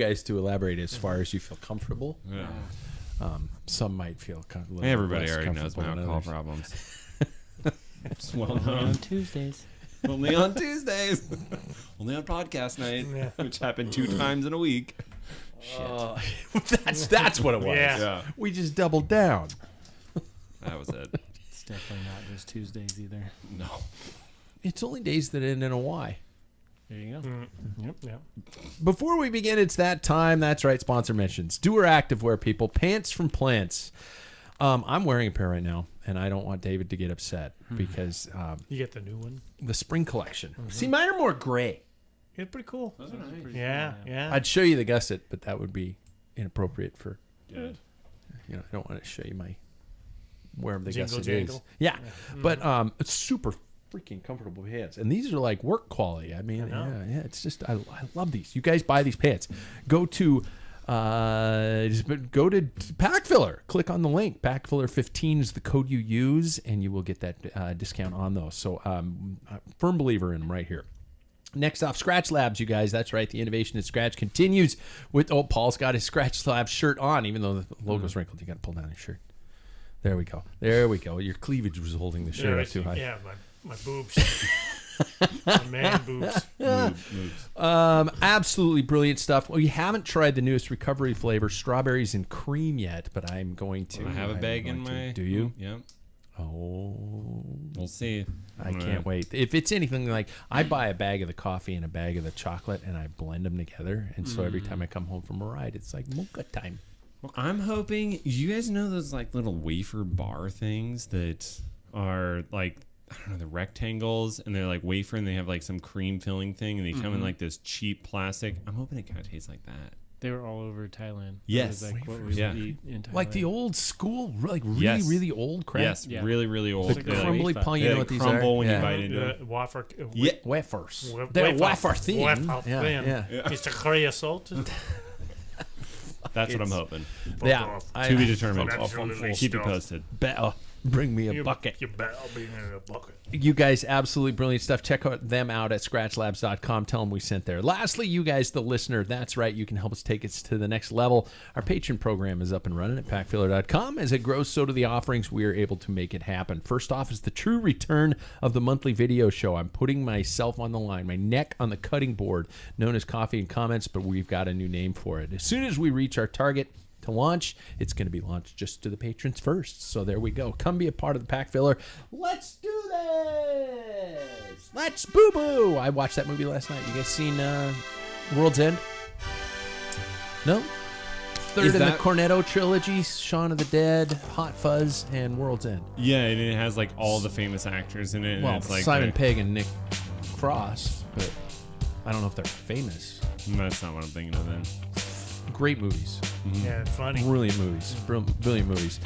guys to elaborate as far as you feel comfortable. Yeah. Some might feel Everybody already knows my alcohol problems. It's well known. On Tuesdays. Only on Tuesdays. Only on podcast night, which happened 2 times in a week. That's what it was. Yeah. We just doubled down. That was it. It's definitely not just Tuesdays either. No. It's only days that end in a Y. There you go. Yep. Before we begin, it's that time. That's right. Sponsor mentions. Doer Activewear, people. Pants from Plants. I'm wearing a pair right now, and I don't want David to get upset because You get the new one. the spring collection. See, mine are more gray. It's pretty cool. Those are nice. Yeah. I'd show you the gusset, but that would be inappropriate for, Good. I don't want to show you my wherever the Jingle gusset is. jangle. Yeah, but it's super freaking comfortable pants, and these are like work quality. I mean, yeah. It's just I love these. You guys buy these pants. Go to Packfiller. Click on the link. Packfiller 15 is the code you use, and you will get that discount on those. So, I'm a firm believer in them right here. Next off, Scratch Labs, you guys. That's right. The innovation at Scratch continues with, Paul's got his Scratch Labs shirt on, even though the logo's wrinkled. You got to pull down your shirt. There we go. Your cleavage was holding the shirt up too high. Yeah, my boobs. My man boobs. Moves. Absolutely brilliant stuff. Well, you haven't tried the newest recovery flavor, strawberries and cream, yet, but I'm going to. I have a bag in my... Do you? Yeah. Oh. We'll see. I can't wait. If it's anything like, I buy a bag of the coffee and a bag of the chocolate, and I blend them together, and so every time I come home from a ride, it's like mocha time. Well, I'm hoping... You guys know those like little wafer bar things that are like... I don't know, the rectangles, and they're like wafer, and they have like some cream filling thing, and they come in like this cheap plastic. I'm hoping it kind of tastes like that. They were all over Thailand. Yes. That was like what we Yeah. would eat in Thailand. Like the old school, like really, Yes. really old crap. Yes, Yeah. really, really old. The It's like crumbly wafer. pie, you They know what these crumble are? when you Yeah. bite into them. Wafer. Yeah. Wafers. Wa- They're wafer. wafer thin. Wafer Yeah, thin. yeah. Mr. Creosote. That's what I'm hoping. Yeah. To be determined. Absolutely Keep it stuffed. posted. Bring me a bucket. You better be in a bucket. You guys, absolutely brilliant stuff. Check them out at scratchlabs.com. Tell them we sent there. Lastly, you guys, the listener, that's right. You can help us take it to the next level. Our Patreon program is up and running at packfiller.com. As it grows, so do the offerings. We are able to make it happen. First off is the true return of the monthly video show. I'm putting myself on the line, my neck on the cutting board, known as Coffee and Comments, but we've got a new name for it. As soon as we reach our target to launch, it's going to be launched just to the patrons first. So there we go. Come be a part of the Pack Filler. Let's do this. Let's boo boo. I watched that movie last night. You guys seen World's End? No? Third Is in the that- Cornetto trilogy: Shaun of the Dead, Hot Fuzz, and World's End. Yeah, and it has like all the famous actors in it. And Well, it's like Simon Pegg and Nick Frost, but I don't know if they're famous. That's not what I'm thinking of then. Great movies. Yeah, funny. Brilliant movies. Brilliant movies.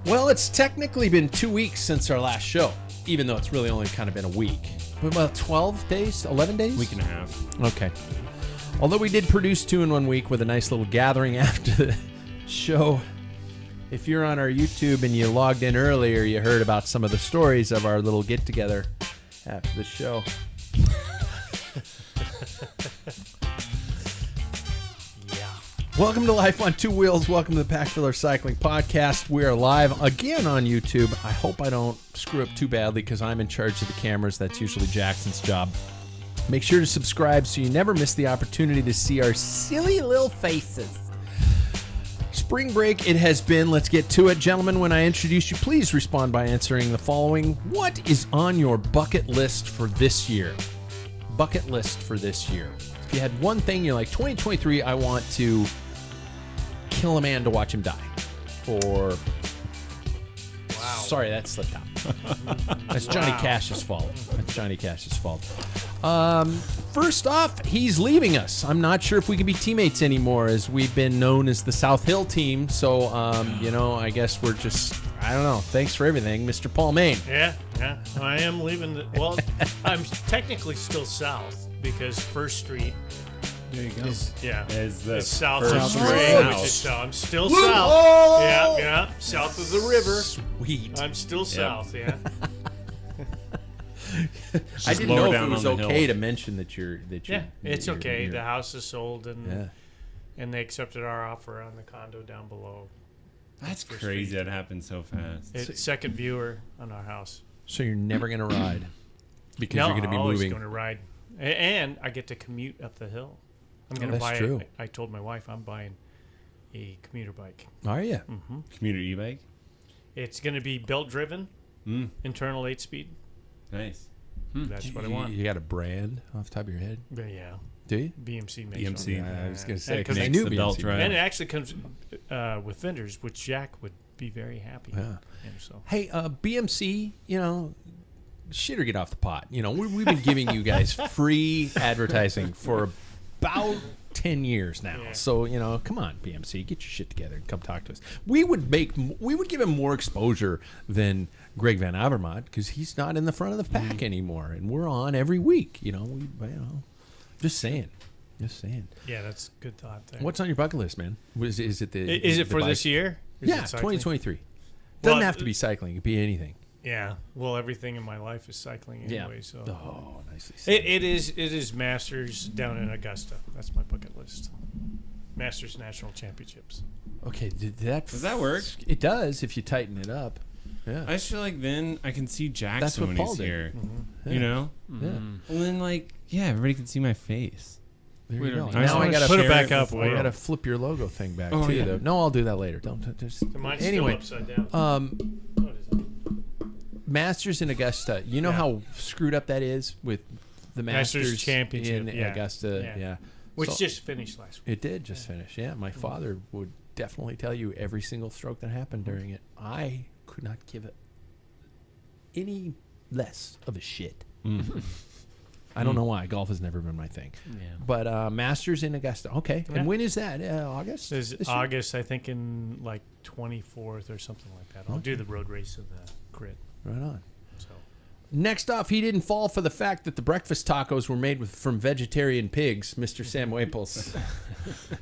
Well, it's technically been 2 weeks since our last show, even though it's really only kind of been a week. About 12 days? 11 days? Week and a half. Okay. Although we did produce 2 in 1 week with a nice little gathering after the show. If you're on our YouTube and you logged in earlier, you heard about some of the stories of our little get-together after the show. Welcome to Life on Two Wheels. Welcome to the Packfiller Cycling Podcast. We are live again on YouTube. I hope I don't screw up too badly because I'm in charge of the cameras. That's usually Jackson's job. Make sure to subscribe so you never miss the opportunity to see our silly little faces. Spring break it has been. Let's get to it. Gentlemen, when I introduce you, please respond by answering the following. What is on your bucket list for this year? Bucket list for this year. If you had one thing, you're like, 2023, I want to kill a man to watch him die. Or, wow. Sorry, that slipped out. That's Johnny Cash's fault. That's Johnny Cash's fault. First off, he's leaving us. I'm not sure if we can be teammates anymore, as we've been known as the South Hill team. So, I guess we're just, I don't know. Thanks for everything, Mr. Paul Main. Yeah. I am leaving. Well, I'm technically still south because First Street There you go. is the it's south First of Street. Street, which South. is south. I'm still Blue south. Hole! Yeah, south of the river. Sweet. I'm still south. Yeah. I didn't lower know if down it was on the okay hill. to mention that you're. Yeah, it's okay. you're- The house is sold, and Yeah. and they accepted our offer on the condo down below. That's First crazy. street. That happened so fast. It's second viewer on our house. So you're never going to ride because No, you're going to be I'm always moving. going to ride, and I get to commute up the hill. I'm going to that's buy. true. I told my wife I'm buying a commuter bike. Are you? Mm-hmm. Commuter e-bike. It's going to be belt driven, internal 8-speed. Nice. That's what I want. You got a brand off the top of your head? But yeah, Do you? BMC makes BMC. one. I was going to say, Because because I makes knew the BMC. belt drive. And it actually comes with fenders, which Jack would be very happy. Yeah. And so Hey, BMC, shit or get off the pot. We've been giving you guys free advertising for about 10 years now. Yeah. So, come on, BMC, get your shit together and come talk to us. We would give him more exposure than Greg Van Avermaet because he's not in the front of the pack anymore. And we're on every week, just saying. yeah, that's a good thought there. What's on your bucket list, man? Is it Is it for this year? Is Yeah, it cycling? 2023. Doesn't Well, have to be cycling. It could be anything. Yeah. Well, everything in my life is cycling anyway. So Oh, nicely said. it is Masters down in Augusta. That's my bucket list. Masters National Championships. Okay, does that work? It does if you tighten it up. Yeah. I just feel like then I can see Jackson That's what when Paul he's did. here. Yeah. You know? Yeah. Well, then, everybody can see my face. There We you don't go. need I just Now I wanna gotta Put it share back up. with- I Will. gotta flip your logo thing back Oh, too. yeah. Though. No, I'll do that later. Don't just. Mine's Anyway, still upside down. What is it? Masters in Augusta. You know Yeah. how screwed up that is with the Masters Masters Championship, in yeah. Augusta. Yeah. Yeah. Which So- just finished last week. It did just finish. Yeah, my father would definitely tell you every single stroke that happened during it. I could not give it any less of a shit. I don't know why. Golf has never been my thing. Yeah. But Masters in Augusta. Okay. Yeah. And when is that? August? This this is year? August, I think, in like 24th or something like that. I'll do the road race and the crit. Right on. So Next off, he didn't fall for the fact that the breakfast tacos were made from vegetarian pigs, Mr. Sam Waples.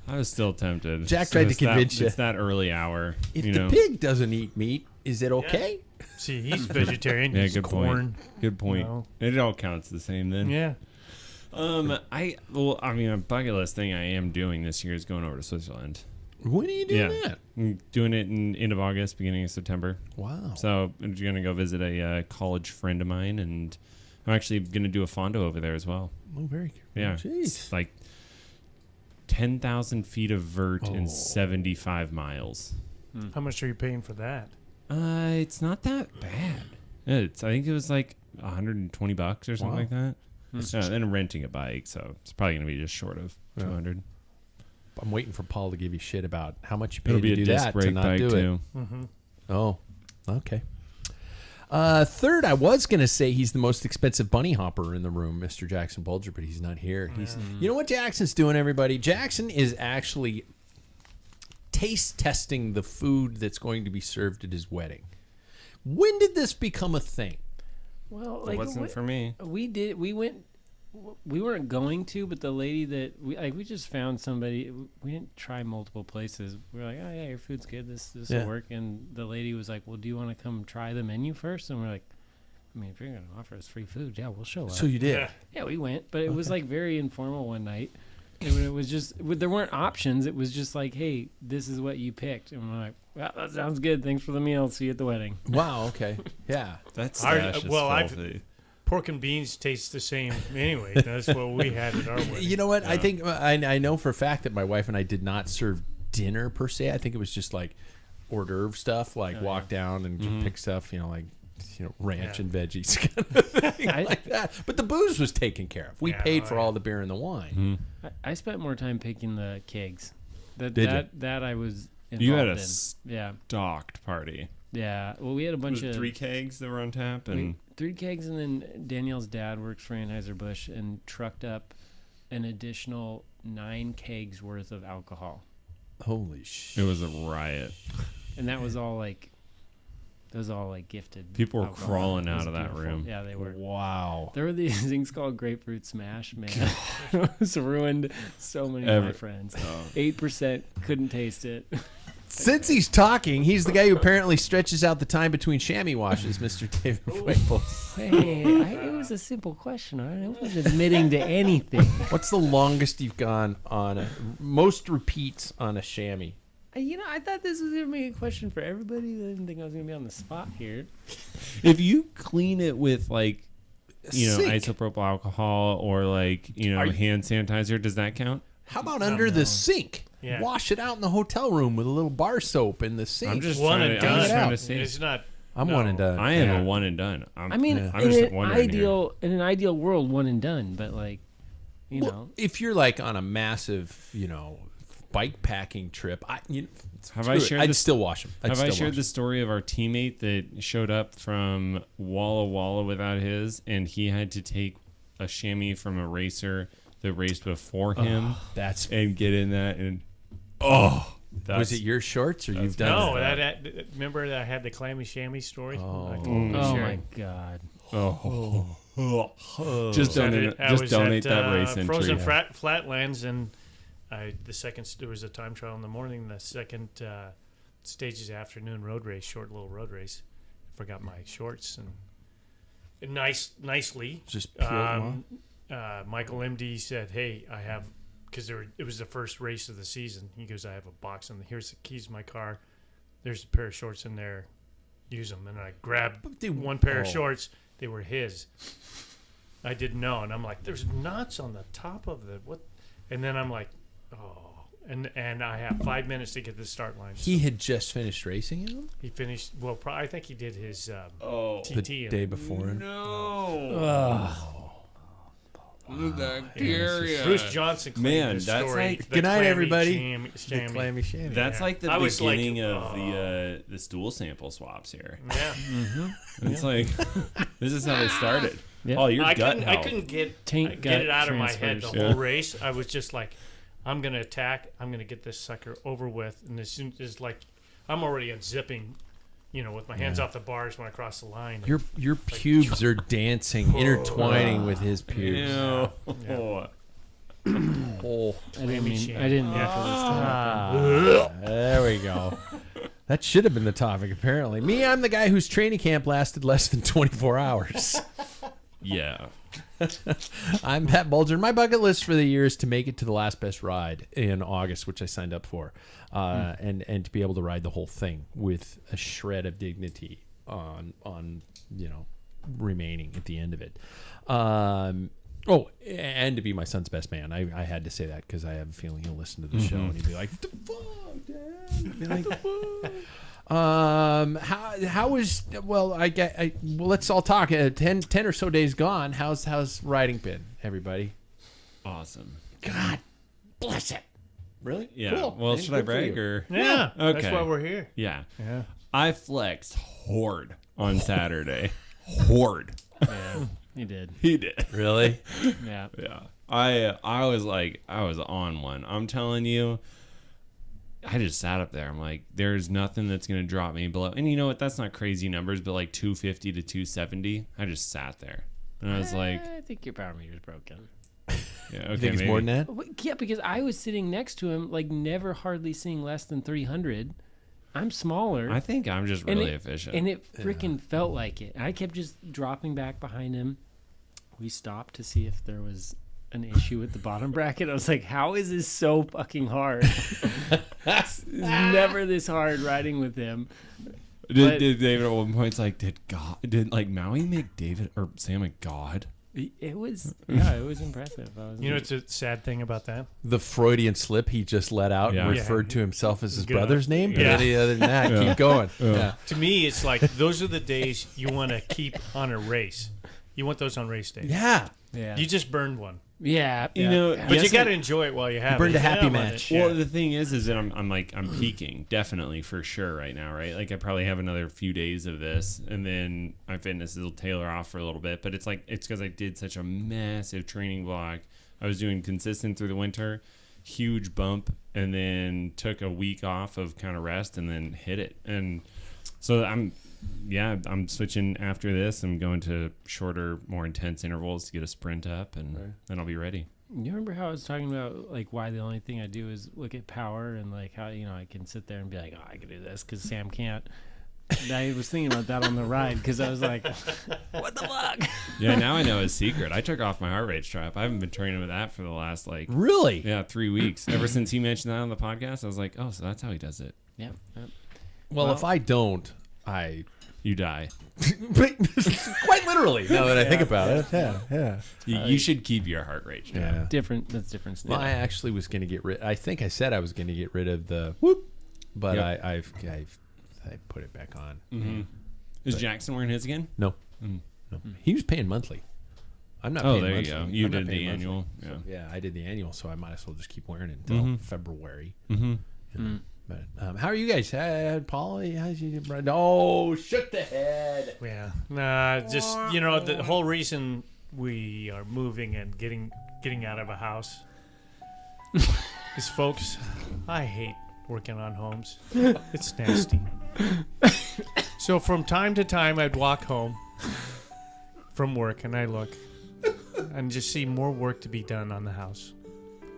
I was still tempted. Jack tried to It's that- convince you. It's that early hour. If you the know? pig doesn't eat meat, is it okay? see, he's vegetarian. Yeah, He's good point. corn. Good point. No. It all counts the same then. Yeah. A bucket list thing I am doing this year is going over to Switzerland. When are you doing Yeah. that? I'm doing it in end of August, beginning of September. Wow. So I'm going to go visit a college friend of mine, and I'm actually going to do a fondo over there as well. Oh, very Yeah. Jeez. It's like 10,000 feet of vert Oh. and 75 miles. How much are you paying for that? It's not that bad. I think it was like $120 or something Wow. like that. Then renting a bike, so it's probably going to be just short of Yeah. 200. I'm waiting for Paul to give you shit about how much you It'll paid be to a do disc that to brake not bike do it. too. Mm-hmm. Oh, okay. Third, I was going to say he's the most expensive bunny hopper in the room, Mr. Jackson Bulger, but he's not here. You know what Jackson's doing, everybody? Jackson is actually taste testing the food that's going to be served at his wedding. When did this become a thing? Well, It like wasn't for me. we weren't going to, but the lady that we just found somebody. We didn't try multiple places. We were like, oh yeah, your food's good. This Yeah. will work. And the lady was like, well, do you want to come try the menu first? And we're like, I mean, if you're gonna offer us free food, yeah, we'll show up. So you did. Yeah. Yeah, we went, but it was like very informal one night. It was just there weren't options. It was just like, hey, this is what you picked, and we're like, well, that sounds good. Thanks for the meal. See you at the wedding. Wow. Okay. Yeah. That's Our- stash is well, I've- filthy. Pork and beans taste the same anyway. That's what we had at our wedding. You know what? I Yeah. think I know for a fact that my wife and I did not serve dinner per se. I think it was just like hors d'oeuvre stuff, like walk down and just pick stuff, like ranch Yeah. and veggies kind of thing like that. But the booze was taken care of. We Yeah, paid oh, for yeah. all the beer and the wine. I spent more time picking the kegs. Did you? That I was involved You had a in. Yeah, docked party. yeah. Well, we had a It bunch was of 3 kegs that were on tap, we- and 3 kegs, and then Danielle's dad works for Anheuser-Busch and trucked up an additional 9 kegs worth of alcohol, Holy shit! it was a riot. and that was all like. Those all like gifted. People were alcohol. crawling It was out of that beautiful. room. Yeah, they were. Wow. There were these things called grapefruit smash, man. It was ruined so many of my friends. 8% couldn't taste it. Since he's talking, he's the guy who apparently stretches out the time between chamois washes, Mr. David Waples. Hey, it was a simple question. I wasn't admitting to anything. What's the longest you've gone on most repeats on a chamois? I thought this was going to be a question for everybody. I didn't think I was going to be on the spot here. If you clean it with like, Sink. isopropyl alcohol or like, hand sanitizer, does that count? How about under the sink? Yeah. Wash it out in the hotel room with a little bar soap in the sink. I'm just One trying and to, I'm just done. trying to see. It's not. I'm no. one and done. I am Yeah. a one and done. I'm I'm in just wondering an ideal world, one and done. But like, Well, if you're like on a massive, bike packing trip, Have I shared I'd this- still wash them. Have I shared the story of our teammate that showed up from Walla Walla without his, and he had to take a chamois from a racer that raced before him That's and get in that and was it your shorts or you've done No, that? remember that I had the clammy chamois story? Oh. oh my god, just donate, that race entry. Frozen Flatlands, and there was a time trial in the morning. The second stage is afternoon road race, short little road race. I forgot my shorts and nicely. Just peeled them Michael MD said, "Hey, I have." Because it was the first race of the season. He goes, I have a box, and here's the keys to my car. There's a pair of shorts in there. Use them. And I grabbed one pair of shorts. They were his. I didn't know. And I'm like, there's nuts on the top of the what? And then I'm like, oh. And I have 5 minutes to get to the start line. He had just finished racing him He finished, well, I think he did his TT. the day before. No. Bruce Johnson claimed Man, his that's story. like- the Good night, clammy everybody. chamois. The clammy chamois. That's like the I was like, beginning of the stool sample swaps here. Yeah. It's like this is how they started. Yeah. Oh, your I gut couldn't, health. I couldn't get Taint get it gut out of my head the transfers. whole race. I was just like, I'm gonna attack. I'm gonna get this sucker over with. And as soon as like, I'm already unzipping, with my hands off the bars when I cross the line. Your pubes are dancing, intertwining with his pubes. Ew. Yeah. Oh, I didn't mean shame. for this to happen. there we go. That should have been the topic, apparently. Me, I'm the guy whose training camp lasted less than 24 hours. Yeah. I'm Pat Bulger. My bucket list for the year is to make it to the last best ride in August, which I signed up for, and to be able to ride the whole thing with a shred of dignity on remaining at the end of it. And to be my son's best man. I had to say that because I have a feeling he'll listen to the show and he'll be like, "The fuck, Dad?" I'd be like, how was let's all talk. 10 or so days gone. How's riding been, everybody? Awesome. God bless it. Really? Yeah. Cool. Well, Man, should I good for brag you. or? Yeah. Okay. That's why we're here. Yeah. Yeah. I flexed hard on Saturday. Hard. Yeah, you did. He did. Really? Yeah. Yeah. I was on one. I'm telling you. I just sat up there. I'm like, there's nothing that's going to drop me below. And you know what? That's not crazy numbers, but like 250 to 270. I just sat there. And I was like, I think your power meter's broken. yeah, okay, You think it's maybe. more than that? Yeah, because I was sitting next to him, like never hardly seeing less than 300. I'm smaller. I think I'm just And really it- efficient. And it freaking felt like it. I kept just dropping back behind him. We stopped to see if there was an issue with the bottom bracket. I was like, how is this so fucking hard? It's never this hard riding with him. Did David at one point, it's like, did like Maui make David or Sam a god? It was impressive. It's a sad thing about that. The Freudian slip he just let out Yeah. and referred to himself as his Good. brother's name. But Yeah. any other than that, keep going. Yeah. To me, it's like those are the days you want to keep on a race. You want those on race days. Yeah. yeah. You just burned one. yeah. You know, But yes, you got to enjoy it while you have burned it. a happy Yeah, match. Yeah. Well, the thing is that I'm peaking definitely for sure right now, right? Like I probably have another few days of this, and then my fitness will tailor off for a little bit. But it's because I did such a massive training block. I was doing consistent through the winter, huge bump, and then took a week off of kind of rest, and then hit it. And so I'm switching after this. I'm going to shorter, more intense intervals to get a sprint up, and then I'll be ready. You remember how I was talking about like why the only thing I do is look at power and like how I can sit there and be like, oh, I can do this because Sam can't. I was thinking about that on the ride because I was like, what the fuck? Yeah, now I know his secret. I took off my heart rate strap. I haven't been training with that for the last Really? 3 weeks. Ever since he mentioned that on the podcast, I was like, oh, so that's how he does it. Yep. Well, if I don't, You die. quite literally. Now that I think about it, yeah. You should keep your heart rate strap. Yeah. Different. That's different stuff. Well, I actually was going to get rid. I think I said I was going to get rid of the whoop, but Yep. I put it back on. Mm-hmm. Is Jackson wearing his again? No, no. He was paying monthly. I'm not. Oh, paying there monthly. you go. You I'm not did paying the monthly. annual. So, Yeah. yeah, I did the annual, so I might as well just keep wearing it until February. Mm-hmm. But how are you guys? Paul, how's you? Oh, shook the head. Yeah. Nah, just, the whole reason we are moving and getting out of a house is, folks, I hate working on homes. It's nasty. So from time to time, I'd walk home from work and I look and just see more work to be done on the house.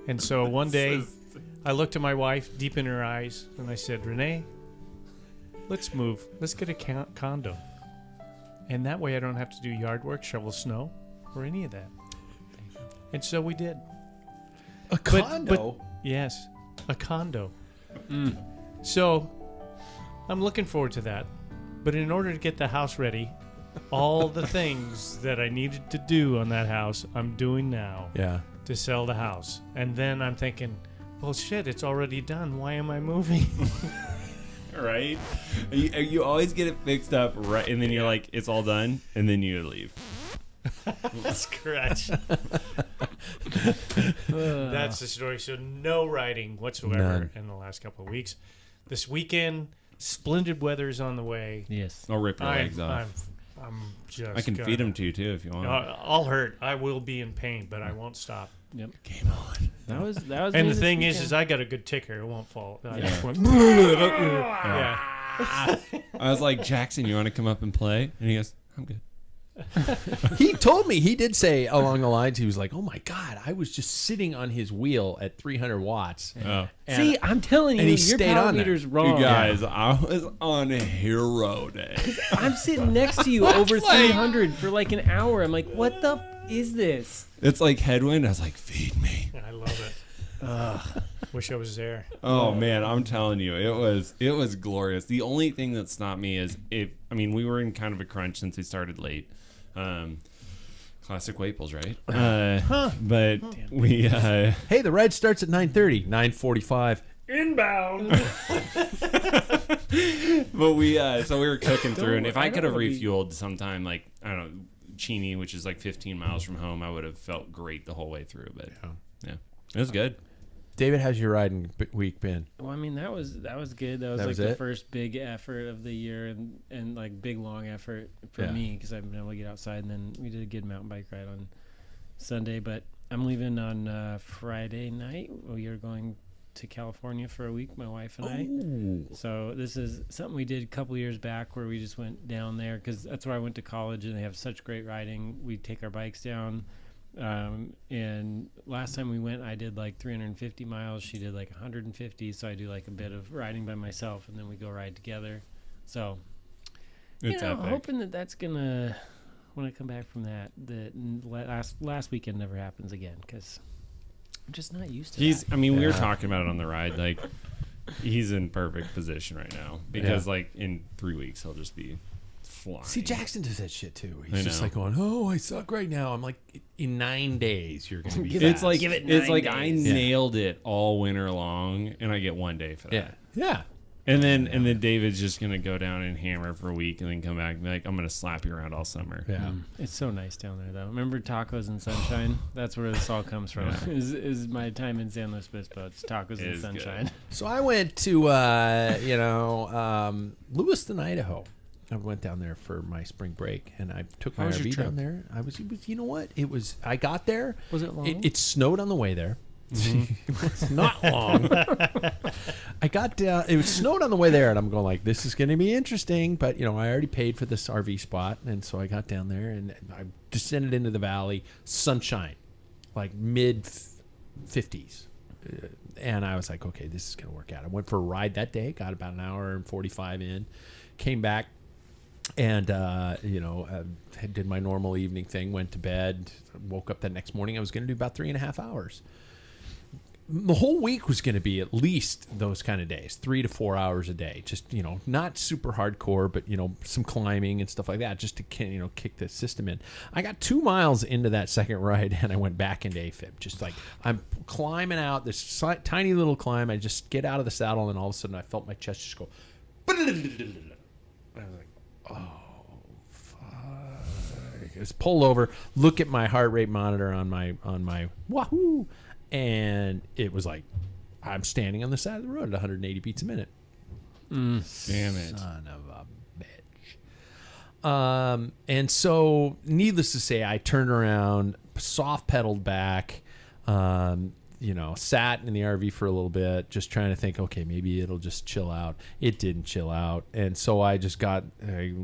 And so one day I looked at my wife deep in her eyes and I said, Renee, let's move. Let's get a condo. And that way I don't have to do yard work, shovel snow, or any of that. And so we did. A condo? Yes, a condo. So I'm looking forward to that. But in order to get the house ready, all the things that I needed to do on that house, I'm doing now Yeah. to sell the house. And then I'm thinking, well, shit, it's already done. Why am I moving? Right? You always get it fixed up, right? And then you're like, it's all done. And then you leave. That's correct. That's the story. So no riding whatsoever None. in the last couple of weeks. This weekend, splendid weather is on the way. Yes. I'll rip your legs off. I'm just I can gonna- feed them to you, too, if you want. I'll hurt. I will be in pain, but I won't stop. Yep. Game on. That was. And me the this thing weekend. is I got a good ticker. It won't fall. I Yeah. just went. Yeah. I was like, Jackson, you want to come up and play? And he goes, I'm good. He told me, he did say along the lines, he was like, oh my God, I was just sitting on his wheel at 300 watts. Oh. And- See, I'm telling you, and he your stayed power on there. meter's wrong. You guys, I was on hero day. I'm sitting next to you over 300 for like an hour. I'm like, what the is this? It's like headwind. I was like, feed me. I love it. Wish I was there. Oh man, I'm telling you, it was glorious. The only thing that stopped me is we were in kind of a crunch since we started late. Classic Waples, right? But we Hey, the ride starts at 9:30, 9:45. Inbound. but we so we were cooking through, and if I I don't could have wanna be- refueled sometime, like I don't know, Cheney, which is like 15 miles from home, I would have felt great the whole way through. But yeah, it was good. David, how's your riding week been? Well, I mean, that was good. That was That like was the it? first big effort of the year and like big long effort for Yeah. me because I've been able to get outside. And then we did a good mountain bike ride on Sunday. But I'm leaving on Friday night. We are going to California for a week, my wife and I. So this is something we did a couple years back where we just went down there because that's where I went to college and they have such great riding. We take our bikes down. And last time we went, I did like 350 miles. She did like 150. So I do like a bit of riding by myself and then we go ride together. So, It's epic. hoping that's going to, when I come back from that last weekend never happens again because I'm just not used to that. we were Yeah. talking about it on the ride. Like, he's in perfect position right now because, Yeah. like, in 3 weeks he'll just be flying. See, Jackson does that shit too. I He's just know. like going, "Oh, I suck right now." I'm like, in 9 days, you're gonna be. Give fast. It's like I days. nailed it all winter long, and I get 1 day for that. yeah. And then David's just gonna go down and hammer for a week, and then come back and be like, "I'm gonna slap you around all summer." Yeah. It's so nice down there, though. Remember tacos and sunshine? That's where this all comes from. Yeah. Is my time in San Luis Obispo? It's tacos It and is sunshine. So I went to Lewiston, Idaho. I went down there for my spring breek, and I took my How was your RV trip? down there. It was, you know what? It was. I got there. Was it long? It snowed on the way there. It was not long. I got down. It snowed on the way there, and I'm going like, this is going to be interesting. But I already paid for this RV spot, and so I got down there and I descended into the valley. Sunshine, like mid 50s. And I was like, okay, this is going to work out. I went for a ride that day, got about an hour and 45 in, came back, and, did my normal evening thing, went to bed, woke up that next morning. I was going to do about 3.5 hours. The whole week was going to be at least those kind of days, 3 to 4 hours a day. Just, not super hardcore, but, some climbing and stuff like that, just to, kick the system in. I got 2 miles into that second ride, and I went back into AFib. Just like I'm climbing out this tiny little climb. I just get out of the saddle, and all of a sudden I felt my chest just go. And I was like, oh, fuck. Just pull over, look at my heart rate monitor on my Wahoo. And it was like, I'm standing on the side of the road at 180 beats a minute. Damn it. Son of a bitch. And so, needless to say, I turned around, soft pedaled back, sat in the RV for a little bit, just trying to think, okay, maybe it'll just chill out. It didn't chill out. And so I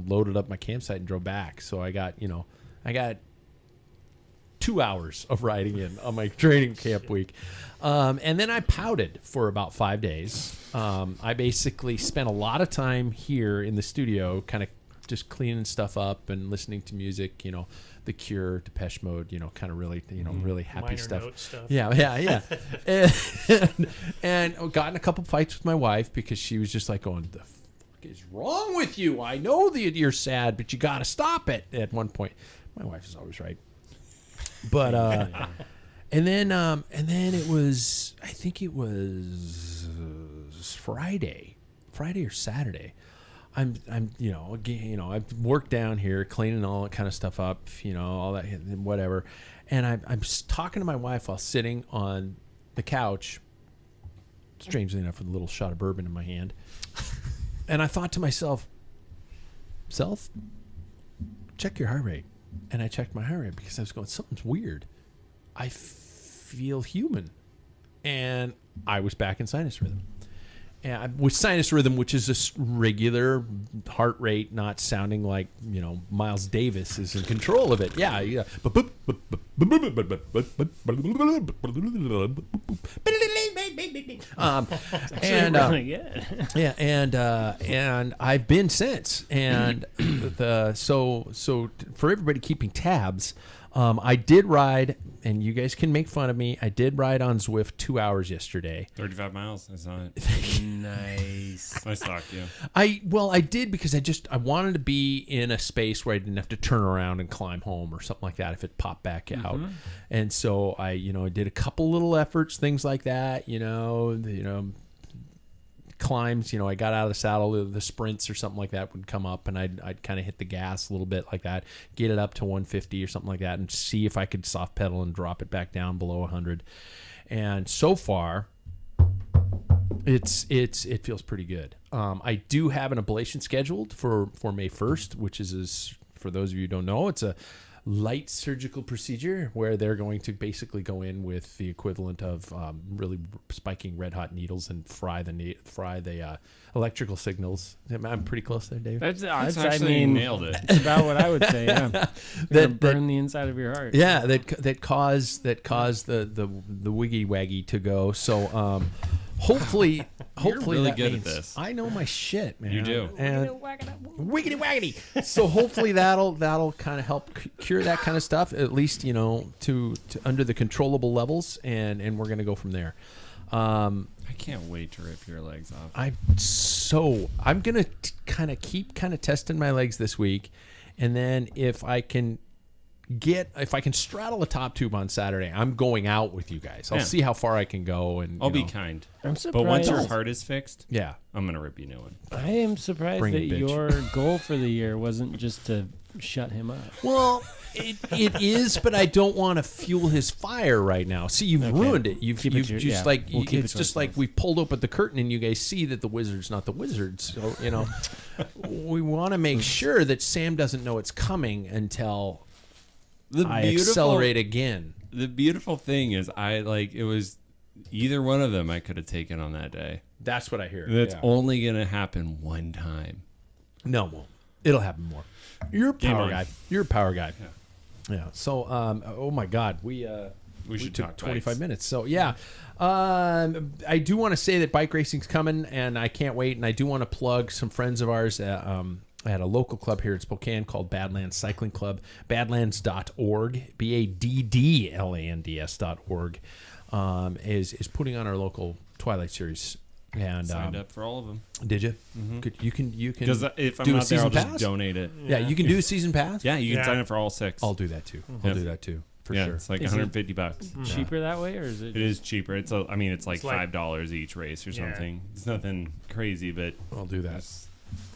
loaded up my campsite and drove back. So I got 2 hours of riding in on my training camp week. And then I pouted for about 5 days. I basically spent a lot of time here in the studio kind of just cleaning stuff up and listening to music, The Cure, Depeche Mode, kind of really, really happy Minor stuff. note stuff. Yeah. and got in a couple fights with my wife because she was just like going, the fuck is wrong with you? I know that you're sad, but you got to stop it at one point. My wife is always right. But and then it was, I think it was Friday or Saturday. I'm I've worked down here cleaning all that kind of stuff up, all that whatever, and I'm talking to my wife while sitting on the couch. Strangely enough, with a little shot of bourbon in my hand, and I thought to myself, check your heart rate. And I checked my heart rate because I was going, something's weird. I feel human. And I was back in sinus rhythm. And with sinus rhythm, which is a regular heart rate, not sounding like, Miles Davis is in control of it. Yeah. And really good. Yeah, and I've been since, and so for everybody keeping tabs, I did ride, and you guys can make fun of me. I did ride on Zwift 2 hours yesterday. 35 miles. I saw it. Nice. I stalked you. I did because I wanted to be in a space where I didn't have to turn around and climb home or something like that if it popped back out. And so I did a couple little efforts, things like that, climbs, I got out of the saddle, the sprints or something like that would come up, and I'd kind of hit the gas a little bit like that, get it up to 150 or something like that, and see if I could soft pedal and drop it back down below 100. And so far, it feels pretty good. I do have an ablation scheduled for May 1st, which is, for those of you who don't know, it's a light surgical procedure where they're going to basically go in with the equivalent of really spiking red hot needles and fry the electrical signals. I'm pretty close there, Dave. That's actually nailed it. That's about what I would say. Yeah, that burn the inside of your heart. Yeah, that cause the wiggy waggy to go. So hopefully really that good means at this. I know my shit, man. You do. And wiggity waggity. So hopefully that'll kind of help cure that kind of stuff, at least to under the controllable levels, and we're gonna go from there. I can't wait to rip your legs off. I'm gonna keep testing my legs this week, and then if I can straddle a top tube on Saturday, I'm going out with you guys. I'll see how far I can go, and I'll be kind. I'm surprised. But once your heart is fixed, yeah, I'm gonna rip you a new one. I am surprised Bring that it, bitch. your goal for the year wasn't just to shut him up. Well, it is, but I don't want to fuel his fire right now. See, you've ruined it. It's just like we pulled open the curtain, and you guys see that the wizard's not the wizard. So we want to make sure that Sam doesn't know it's coming until I accelerate again. The beautiful thing is, it was either one of them I could have taken on that day. That's what I hear. That's only gonna happen one time. No, it won't. It'll happen more. You're a Game power on. guy. You're a power guy. Yeah. So, oh my God, we We should took talk 25 bikes. minutes. So yeah, I do want to say that bike racing's coming, and I can't wait. And I do want to plug some friends of ours at a local club here in Spokane called Badlands Cycling Club. Badlands.org, BADDLANDS.org, is putting on our local Twilight Series. And Signed up for all of them. Did you? Mm-hmm. You can Because if I'm do a not there, I'll season just pass? donate it. Yeah, you can do a season pass. Yeah, you can Yeah. sign up for all 6. I'll do that too. I'll Yep. do that too for yeah, sure. it's like Is it- $150. Cheaper that way, or is it? It is cheaper. It's like It's like- $5 each race or Yeah. something. It's nothing crazy, but I'll do that.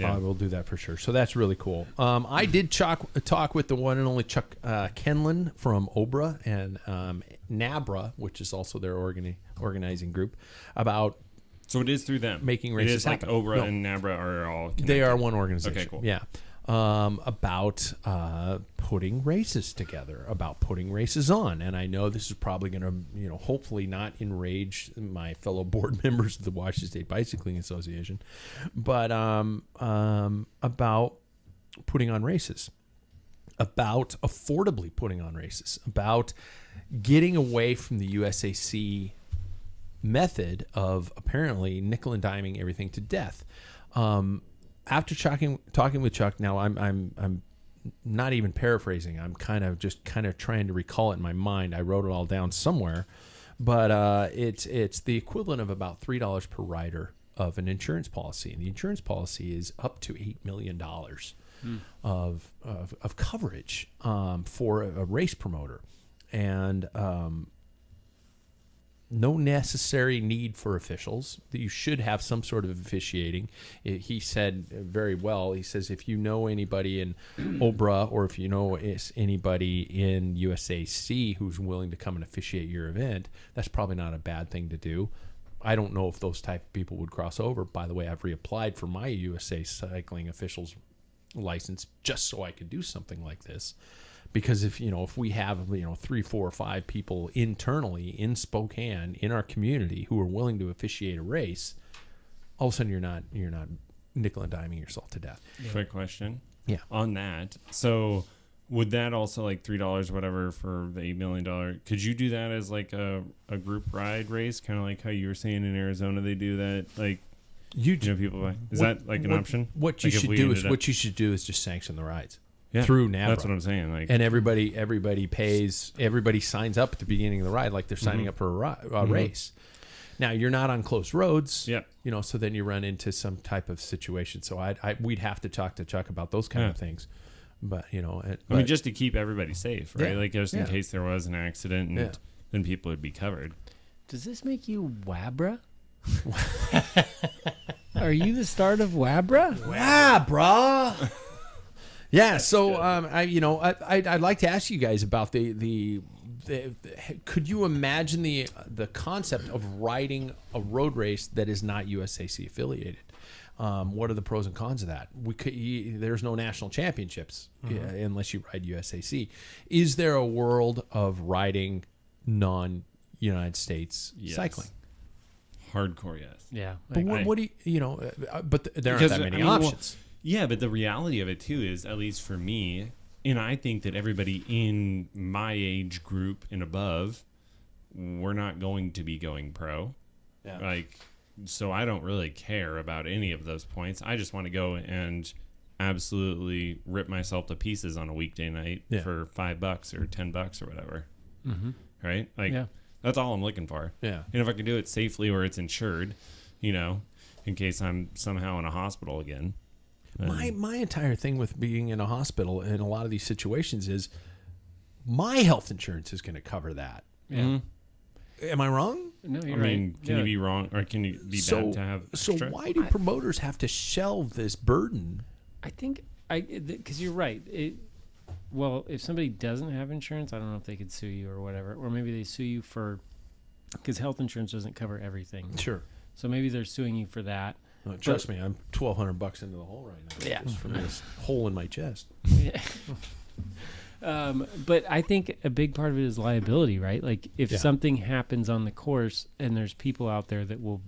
yeah. I will do that for sure. So that's really cool. I did talk with the one and only Chuck Kenlin from Obra and NABRA, which is also their organizing group, about So it is through them. making It races is like happen. Obra No. and Nabra are all connected. They are one organization. Okay, cool. Yeah. About putting races together, about putting races on. And I know this is probably going to, hopefully not enrage my fellow board members of the Washington State Bicycling Association, but about putting on races, about affordably putting on races, about getting away from the USAC method of apparently nickel and diming everything to death. After talking with Chuck, now I'm not even paraphrasing. I'm kind of trying to recall it in my mind. I wrote it all down somewhere, but it's the equivalent of about $3 per rider of an insurance policy, and the insurance policy is up to $8 million of coverage for a race promoter, and no necessary need for officials. You should have some sort of officiating. He said very well. He says if you know anybody in OBRA or if you know anybody in USAC who's willing to come and officiate your event, that's probably not a bad thing to do. I don't know if those type of people would cross over. By the way, I've reapplied for my USA Cycling officials license just so I could do something like this. Because if we have 3, 4, 5 people internally in Spokane in our community who are willing to officiate a race, all of a sudden you're not nickel and diming yourself to death. Quick question. Yeah. On that, so would that also like $3 whatever for the $8 million? Could you do that as like a group ride race, kind of like how you were saying in Arizona they do that? Like people buy. Is that like an option? What you Like if should we do ended is up- what you should do is just sanction the rides. Yeah, through NABRA. That's what I'm saying. Like, And everybody pays. Everybody signs up at the beginning of the ride like they're signing up for a race. Now you're not on closed roads. Yeah. So then you run into some type of situation. So we'd have to talk to Chuck about those kind of things. But I mean, just to keep everybody safe, right? Yeah. Like just in Yeah. case there was an accident, and Yeah. then people would be covered. Does this make you Wabra? Are you the start of Wabra? yeah, brah. Yeah, so I'd like to ask you guys about the could you imagine the concept of riding a road race that is not USAC affiliated? What are the pros and cons of that? There's no national championships unless you ride USAC. Is there a world of riding non-United States Yes. cycling? Hardcore, yes. Yeah. But what do but there aren't Because, that many I mean, well, options. Yeah, but the reality of it too is, at least for me, and I think that everybody in my age group and above, we're not going to be going pro. Yeah. Like, so I don't really care about any of those points. I just want to go and absolutely rip myself to pieces on a weekday night for $5 or $10 or whatever. Mm-hmm. Right? Like, Yeah. that's all I'm looking for. Yeah. And if I can do it safely where it's insured, in case I'm somehow in a hospital again. My entire thing with being in a hospital in a lot of these situations is my health insurance is going to cover that. Yeah. Am I wrong? No, I you're mean, right. can you be wrong, or can you be bad to have extra? why do promoters have to shelve this burden? I think because you're right. Well, if somebody doesn't have insurance, I don't know if they could sue you or whatever, or maybe they sue you because health insurance doesn't cover everything. Sure. So maybe they're suing you for that. Trust me, I'm $1,200 into the hole right now. Yeah. Just from this hole in my chest. Yeah. But I think a big part of it is liability, right? Like if something happens on the course and there's people out there that will,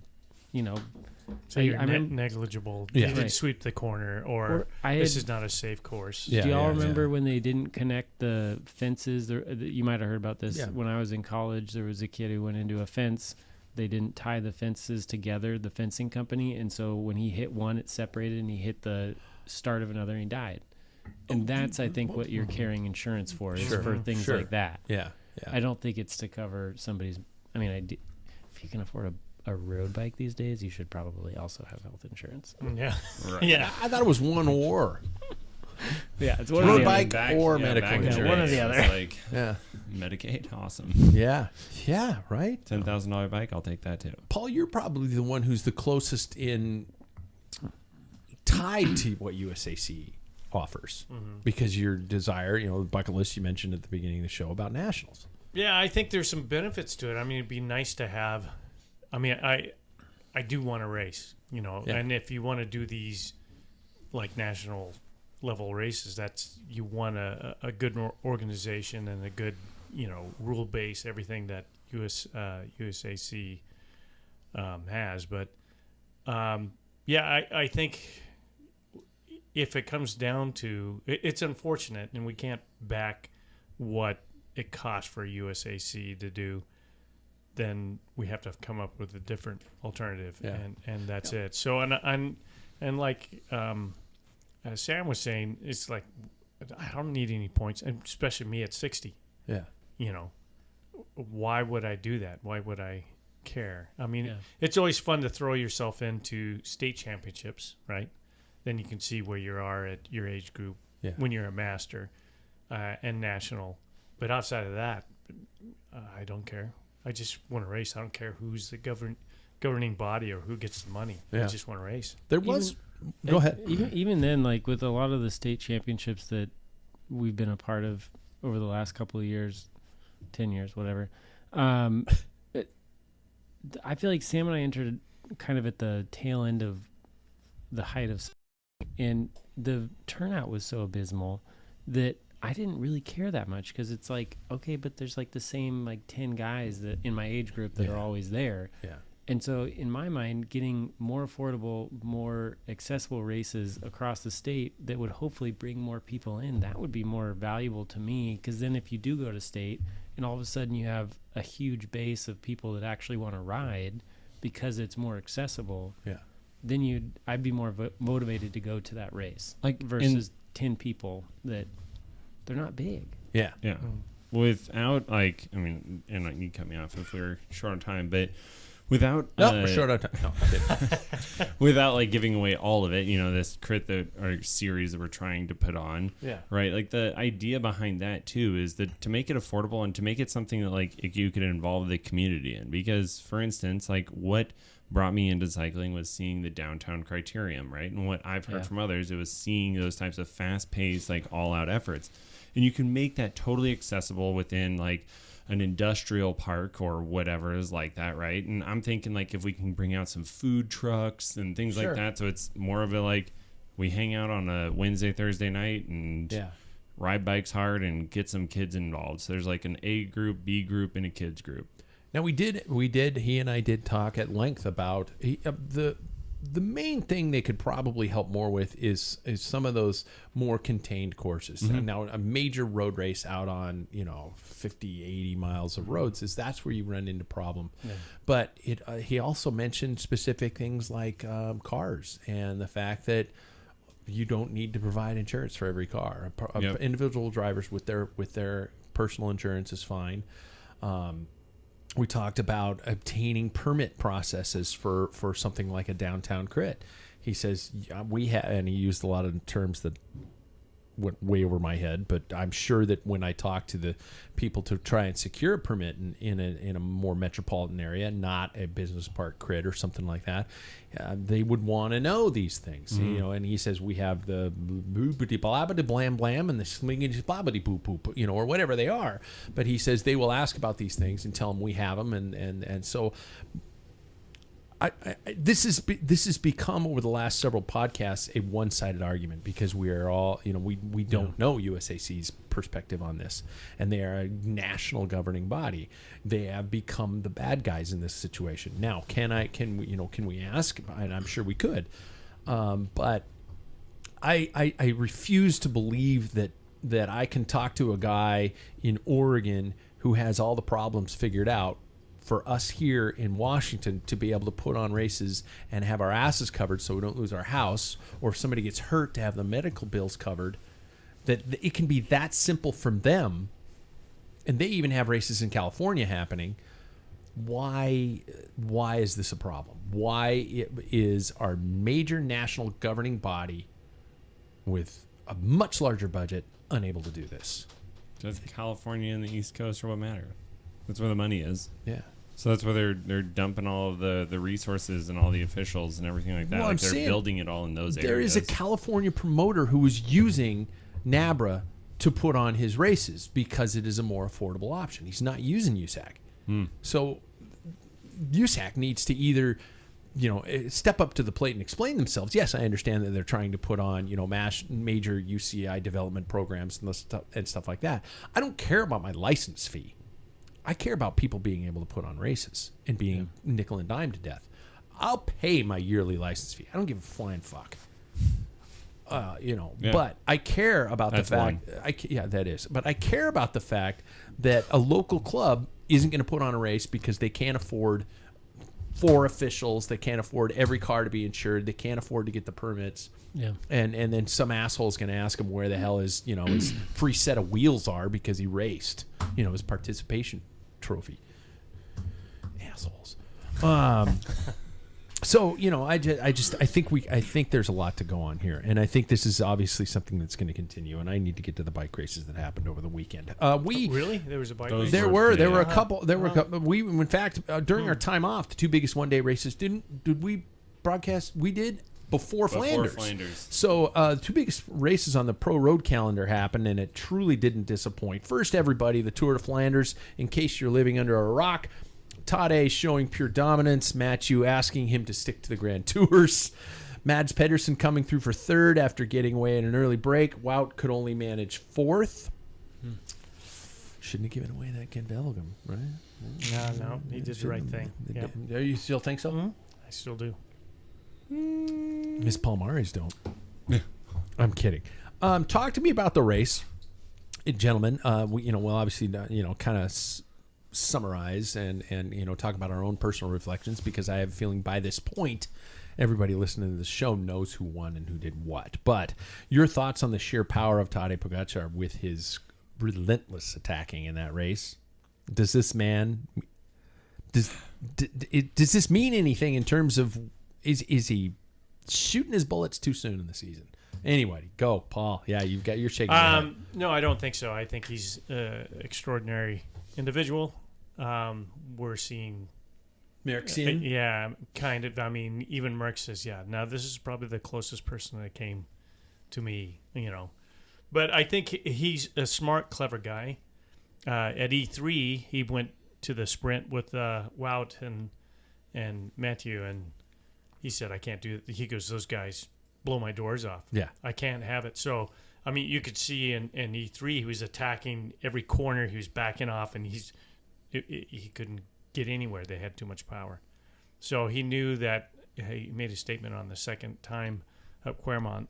So you're negligible. Yeah. You didn't sweep the corner, or this is not a safe course. Do y'all remember when they didn't connect the fences? You might have heard about this. Yeah. When I was in college, there was a kid who went into a fence. They didn't tie the fences together, the fencing company, and so when he hit one, it separated, and he hit the start of another, and he died. And that's, I think, what you're carrying insurance for, is for things like that. Yeah. I don't think it's to cover somebody's. I mean, if you can afford a road bike these days, you should probably also have health insurance. Yeah. Right. Yeah. I thought it was one or. Yeah, it's one of Road the bike other. or medical insurance. one or the other. It's like Yeah. Medicaid, awesome. Yeah. Yeah, right? $10,000 bike, I'll take that too. Paul, you're probably the one who's the closest in tied to what USAC offers because your desire, the bucket list you mentioned at the beginning of the show about nationals. Yeah, I think there's some benefits to it. I mean, it'd be nice to have. I mean, I do want to race, and if you want to do these like national level races, you want a good organization and a good, rule base, everything that USAC has. But I think if it comes down to it's unfortunate, and we can't back what it costs for USAC to do, then we have to come up with a different alternative, and that's it. So and like as Sam was saying, it's like I don't need any points, and especially me at 60. Yeah. Why would I do that? Why would I care? I mean, it's always fun to throw yourself into state championships, right? Then you can see where you are at your age group when you're a master and national. But outside of that, I don't care. I just want to race. I don't care who's the governing body or who gets the money. I just want to race. There was... Go ahead. Even then, like with a lot of the state championships that we've been a part of over the last couple of years, 10 years, whatever, I feel like Sam and I entered kind of at the tail end of the height of, and the turnout was so abysmal that I didn't really care that much, because it's like, okay, but there's like the same like 10 guys that in my age group that are always there. Yeah. And so in my mind, getting more affordable, more accessible races across the state that would hopefully bring more people in, that would be more valuable to me, because then if you do go to state and all of a sudden you have a huge base of people that actually want to ride because it's more accessible, then I'd be more motivated to go to that race, like versus 10 people that they're not big. Yeah. Yeah. Without and you cut me off if we're short on time, but without we're short on time. No, I didn't. Without giving away all of it, this crit or series that we're trying to put on. Yeah. Right. Like the idea behind that too is that to make it affordable and to make it something that you could involve the community in. Because for instance, what brought me into cycling was seeing the downtown criterium, right? And what I've heard from others, it was seeing those types of fast paced, all out efforts. And you can make that totally accessible within an industrial park or whatever is like that, right? And I'm thinking if we can bring out some food trucks and things like that, so it's more of a we hang out on a Wednesday, Thursday night and ride bikes hard and get some kids involved. So there's an A group, B group, and a kids group. Now he and I did talk at length about the main thing they could probably help more with is some of those more contained courses. Now, a major road race out on 50, 80 miles of roads that's where you run into problem. But he also mentioned specific things like cars and the fact that you don't need to provide insurance for every car. Individual drivers with their personal insurance is fine. We talked about obtaining permit processes for something like a downtown crit. He says we have, and he used a lot of terms that went way over my head, but I'm sure that when I talk to the people to try and secure a permit in a more metropolitan area, not a business park crit or something like that, they would want to know these things. And he says we have the boobity blabbity blam blam and the slingity blabbity poop poop, or whatever they are. But he says they will ask about these things and tell them we have them, and so This has become over the last several podcasts a one-sided argument because we are all, we don't know USAC's perspective on this, and they are a national governing body. They have become the bad guys in this situation. Now, can we ask? And I'm sure we could, but I refuse to believe that I can talk to a guy in Oregon who has all the problems figured out for us here in Washington to be able to put on races and have our asses covered so we don't lose our house, or if somebody gets hurt to have the medical bills covered, that it can be that simple from them. And they even have races in California happening. Why is this a problem? Why is our major national governing body with a much larger budget unable to do this? Just California and the East Coast are what matter. That's where the money is. Yeah. So that's where they're dumping all of the resources and all the officials and everything like that. Well, like they're building it all in those areas. There is a California promoter who is using NABRA to put on his races because it is a more affordable option. He's not using USAC. So USAC needs to either, step up to the plate and explain themselves. Yes, I understand that they're trying to put on, major UCI development programs and stuff like that. I don't care about my license fee. I care about people being able to put on races and being nickel and dime to death. I'll pay my yearly license fee. I don't give a flying fuck. But I care about the fact. That is. But I care about the fact that a local club isn't going to put on a race because they can't afford 4 officials. They can't afford every car to be insured. They can't afford to get the permits. Yeah. And then some asshole's going to ask him where the hell his free set of wheels are because he raced. His participation trophy. Assholes. So I think there's a lot to go on here, and I think this is obviously something that's going to continue. And I need to get to the bike races that happened over the weekend. Really? There was a bike race? There were a couple. There were a couple. We, in fact, during our time off, the 2 biggest one-day races did we broadcast? We did. Before Flanders. So the 2 biggest races on the pro road calendar happened, and it truly didn't disappoint. First, everybody, the Tour de Flanders. In case you're living under a rock, Tadej showing pure dominance. Mathieu asking him to stick to the Grand Tours. Mads Pedersen coming through for 3rd after getting away in an early break. Wout could only manage 4th. Shouldn't have given away that Ken Velgem, right? No, he did the right thing. Yeah. You still think so? I still do. Miss Palmares don't. I'm kidding. Talk to me about the race, gentlemen. We'll obviously kind of summarize and talk about our own personal reflections, because I have a feeling by this point everybody listening to the show knows who won and who did what. But your thoughts on the sheer power of Tadej Pogačar with his relentless attacking in that race? Does this man does this mean anything in terms of is he shooting his bullets too soon in the season? Anyway, go, Paul. Yeah, you're shaking your head. No, I don't think so. I think he's an extraordinary individual. We're seeing Merckxian? Yeah, kind of. I mean, even Merck says, now this is probably the closest person that came to me, But I think he's a smart, clever guy. At E3, he went to the sprint with Wout and Mathieu, and he said, I can't do it. He goes, those guys blow my doors off. Yeah. I can't have it. So, I mean, you could see in E3, he was attacking every corner. He was backing off, and he couldn't get anywhere. They had too much power. So he knew that he made a statement on the second time at Quermont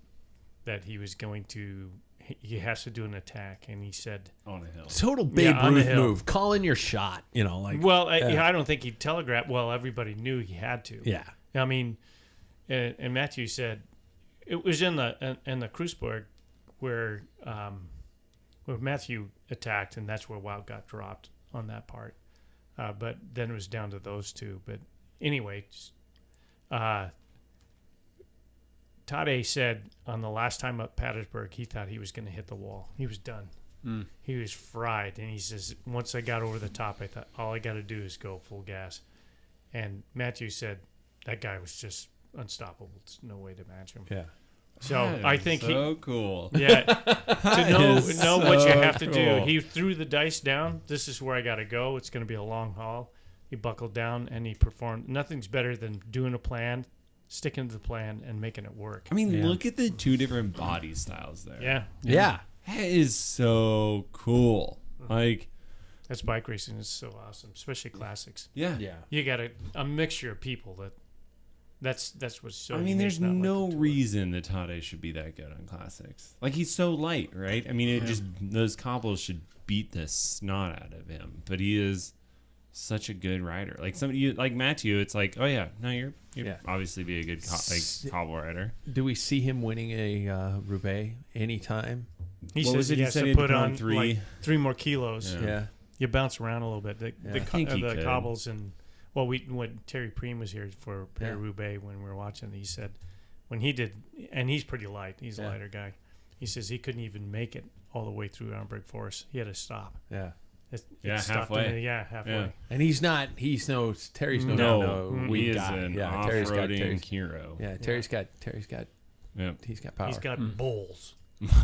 that he was going to, he has to do an attack. And he said, on a hill. Total Babe Ruth move. Call in your shot, Well, I don't think he telegraphed. Well, everybody knew he had to. Yeah. I mean, and Mathieu said it was in the Kreuzberg where Mathieu attacked, and that's where Wout got dropped on that part. But then it was down to those two. But anyway, Tadej said on the last time up Patersburg, he thought he was going to hit the wall. He was done. He was fried. And he says, once I got over the top, I thought all I got to do is go full gas. And Mathieu said that guy was just unstoppable. There's no way to match him. Yeah. So I think cool. Yeah. To know what you have to do. cool. He threw the dice down. This is where I got to go. It's going to be a long haul. He buckled down and he performed. Nothing's better than doing a plan, sticking to the plan, and making it work. I mean, look at the two different body styles there. Yeah. That is so cool. Like, That's bike racing is so awesome, especially classics. yeah. You got a mixture of people that's what's so. I mean, unique, there's not like no the tour. reason that Tade should be that good on classics. Like, he's so light, right? I mean, those cobbles should beat the snot out of him. But he is such a good rider. Like somebody like Matthew, it's like, oh yeah, no, you're obviously be a good cobble rider. Do we see him winning a Roubaix anytime? He What says was it? he He has said to he'd put put on on three. 3 more kilos. Yeah. You bounce around a little bit. I think he could. Cobbles and when Terry Preem was here for Paris-Roubaix when we were watching, he said when he did, and he's pretty light. He's a lighter guy. He says he couldn't even make it all the way through Arnberg Forest. He had to stop. Yeah. It stopped halfway. him. Halfway. Yeah. And Terry's no No, weak he is guy. an Terry's off-roading hero. Yeah, Terry's got he's got power. He's got bowls.